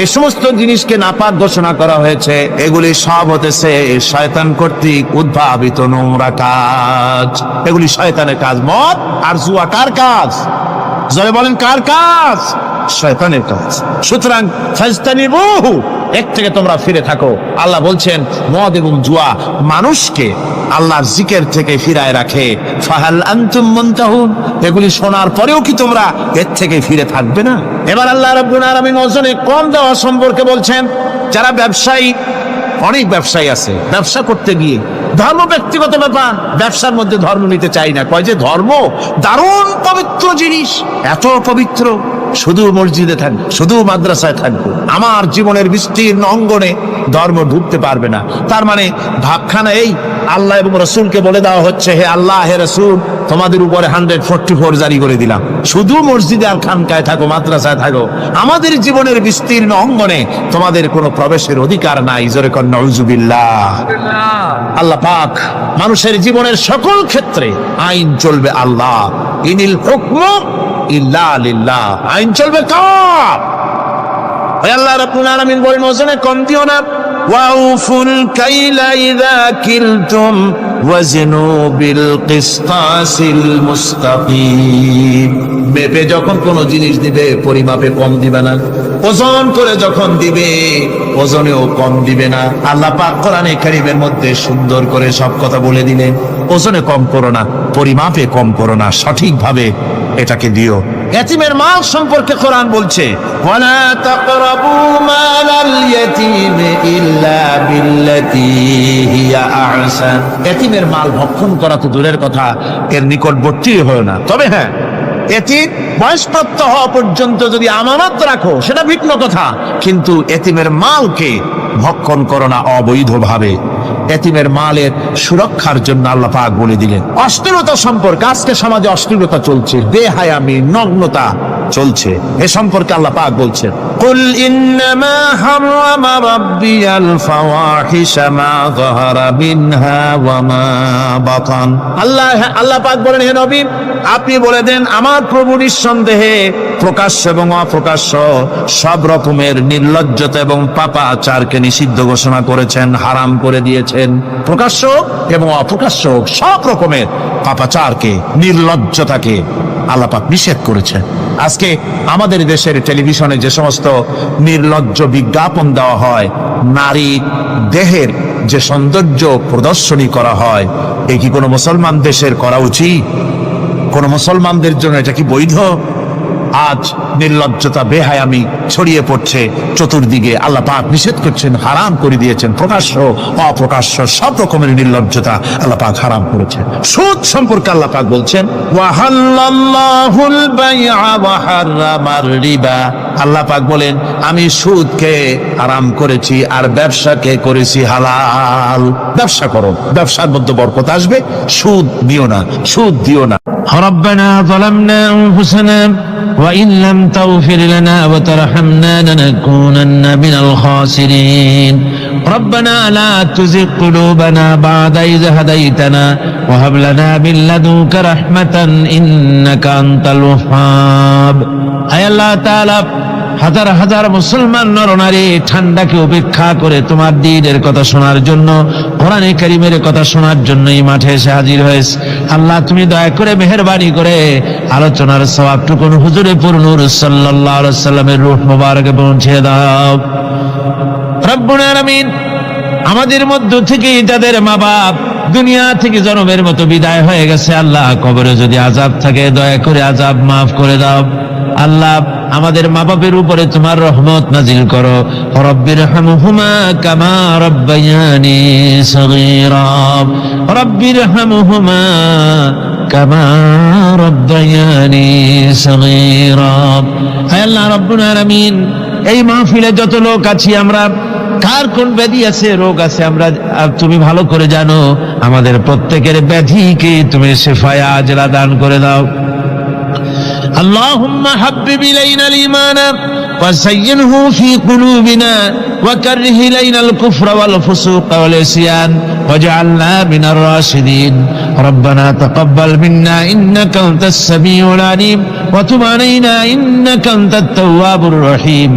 এই সমস্ত জিনিসকে নাপাক ঘোষণা করা হয়েছে। এগুলি সব হতেছে শয়তান কর্তৃক উদ্ভাবিত নোংরা কাজ। এগুলি শয়তানের কাজ। মদ আর জুয়া কার কাজ? জোরে বলেন কার কাজ? শয়তানের কাজ। সুতরাং ফাজতানিবুহু, এর থেকে তোমরা ফিরে থাকো। আল্লাহ বলছেন মদ এবং জুয়া মানুষকে আল্লাহর জিকির থেকে ফিরায় রাখে। ফাহাল আনতুম মুনতাহুন, এগুলি শোনার পরেও কি তোমরা এর থেকে ফিরে থাকবে না? এবার আল্লাহ রাব্বুল আলামিন ওজনে কম দেওয়া সম্পর্কে বলছেন। যারা ব্যবসায়ী, অনেক ব্যবসায়ী আছে, ব্যবসা করতে গিয়ে ধর্ম ব্যক্তিগত ব্যাপার, ব্যবসার মধ্যে ধর্ম নিতে চাই না। কয় যে ধর্ম দারুণ পবিত্র জিনিস, এত পবিত্র, শুধু মসজিদে থাকবে, শুধু মাদ্রাসায় থাকবে, আমার জীবনের বিস্তীর্ণ অঙ্গনে ধর্ম ঢুকতে পারবে না। তার মানে ভাবখানা এই, আল্লাহ এবং রসুলকে বলে দেওয়া হচ্ছে, হে আল্লাহ হে রসুল, তোমাদের উপরে 144 জারি করে দিলাম, শুধু মসজিদে আর খানকায় থাকো, মাদ্রাসায় থাকো, আমাদের জীবনের বিস্তীর্ণ অঙ্গনে তোমাদের কোনো প্রবেশের অধিকার নাই। জোরে কর নাউযুবিল্লাহ। আল্লাহ পাক মানুষের জীবনের সকল ক্ষেত্রে আইন চলবে আল্লাহ। ইনিল হুকমু ইল্লা লিল্লাহ, আইন চলবে কার? আল্লাহ রাব্বুল আলামিন বলেন ওজনে কম দিও না। ওয়াউফুল কাইলা ইযা কিলতুম ওয়াজনু বিল কিসতাসিল মুস্তাকিম। মেপে যখন কোন জিনিস দিবে পরিমাপে কম দিবে না, ওজন করে যখন দিবে ওজনেও কম দিবে না। আল্লাহ পাক কোরআনে কারীমের মধ্যে সুন্দর করে সব কথা বলে দিলেন। ওজনে কম করো না, পরিমাপে কম করো না, সঠিকভাবে এটাকে দিও। এতিমের মাল সম্পর্কে কোরআন বলছে, ওয়ালা তাকরাবু মালাল ইয়াতীম ইল্লা বিল্লাতী হিয়া আহসান। এতিমের মাল ভক্ষণ করা তো দূরের কথা, এর নিকটবর্তী হয় না। তবে হ্যাঁ, এতিম বয়সপ্রাপ্ত হওয়া পর্যন্ত যদি আমানত রাখো সেটা ভিন্ন কথা, কিন্তু এতিমের মালকে ভক্ষণ করো না অবৈধভাবে। এতিমের মালের সুরক্ষার জন্য আল্লাহ পাক বলে দিলেন। অশ্লীলতা সম্পর্কে, আজকে সমাজে অশ্লীলতা চলছে, বেহায়ামি, নগ্নতা চলছে, এ সম্পর্কে আল্লাহ পাক বলছেন, কুল ইন্নামা হারামা রাব্বিয়াল ফাওয়াহিশা মা যাহারা মিনহা ওয়া মা বাতান। আল্লাহ পাক বলেন, হে নবী আপনি বলে দেন, আমার প্রভু নিঃসন্দেহে প্রকাশ্য এবং অপ্রকাশ্য সব রকমের নির্লজ্জতা এবং পাপাচারকে নিষিদ্ধ ঘোষণা করেছেন, হারাম করে দিয়েছেন। প্রকাশ্য এবং অপ্রকাশ্য সব রকমের পাপাচারকে, নির্লজ্জতাকে আল্লাহ পাক নিষেধ করেছেন। আজকে আমাদের দেশের টেলিভিশনে যে সমস্ত নির্লজ্জ বিজ্ঞাপন দেওয়া হয়, নারী দেহের যে সৌন্দর্য প্রদর্শনী করা হয়, এ কি কোনো মুসলমান দেশের করা উচিত? কোন মুসলমানদের জন্য এটা কি বৈধ? আজ নির্লজ্জতা, বেহায়ামি ছড়িয়ে পড়ছে চতুর্দিকে। আল্লাহ পাক নিষেধ করছেন, হারাম করে দিয়েছেন। প্রকাশ্য অপ্রকাশ্য সব রকমের নির্লজ্জতা আল্লাহ পাক হারাম করেছেন। সুদ সম্পর্কে আল্লাহ পাক বলছেন, ওয়াহাল্লাল্লাহুল বাইআ ওয়া হারামার রিবা। আল্লাহ পাক বলেন, আমি সুদকে হারাম করেছি আর ব্যবসাকে করেছি হালাল। ব্যবসা করো, ব্যবসার মধ্যে বরকত আসবে। সুদ দিও না, সুদ দিও না। ربنا ظلمنا أنفسنا وإن لم تغفر لنا وترحمنا لنكونن من الخاسرين ربنا لا تزغ قلوبنا بعد إذ هديتنا وهب لنا من لدنك رحمة إنك أنت الوهاب أي الله تعالى হাজার হাজার মুসলমান নরনারী ঠান্ডাকে উপেক্ষা করে তোমার দ্বীনের কথা শোনার জন্য, কোরআনে কারীমের কথা শোনার জন্য এই মাঠে এসে হাজির হয়েছে। আল্লাহ তুমি দয়া করে মেহেরবানি করে আলোচনার সওয়াবটুকু হুজুরে পুরনূর সাল্লাল্লাহু আলাইহি ওয়াসাল্লামের রূহ মোবারকে পৌঁছে দাও। রব্বুল আলামিন আমাদের মধ্য থেকে যাদের মা বাপ দুনিয়া থেকে জন্মের মতো বিদায় হয়ে গেছে, আল্লাহ কবরে যদি আযাব থাকে দয়া করে আযাব মাফ করে দাও। আল্লাহ আমাদের মা বাপের উপরে তোমার রহমত নাজিল করো। রব্বিরহামহুমা কামা রাব্বায়ানি সগীরা রব্বিরহামহুমা কামা রাব্বায়ানি সগীরা। হে আল্লাহ রাব্বুল আলামিন, এই মাহফিলে যত লোক আছি আমরা, কার কোন ব্যাধি আছে, রোগ আছে, আমরা তুমি ভালো করে জানো। আমাদের প্রত্যেকের ব্যাধিকে তুমি শিফায়ে আজলা দান করে দাও। اللهم حبب إلينا الإيمان وزينه في قلوبنا وكره إلينا الكفر والفسوق والعصيان واجعلنا من الراشدين ربنا تقبل منا إنك أنت السميع العليم وتب علينا إنك أنت التواب الرحيم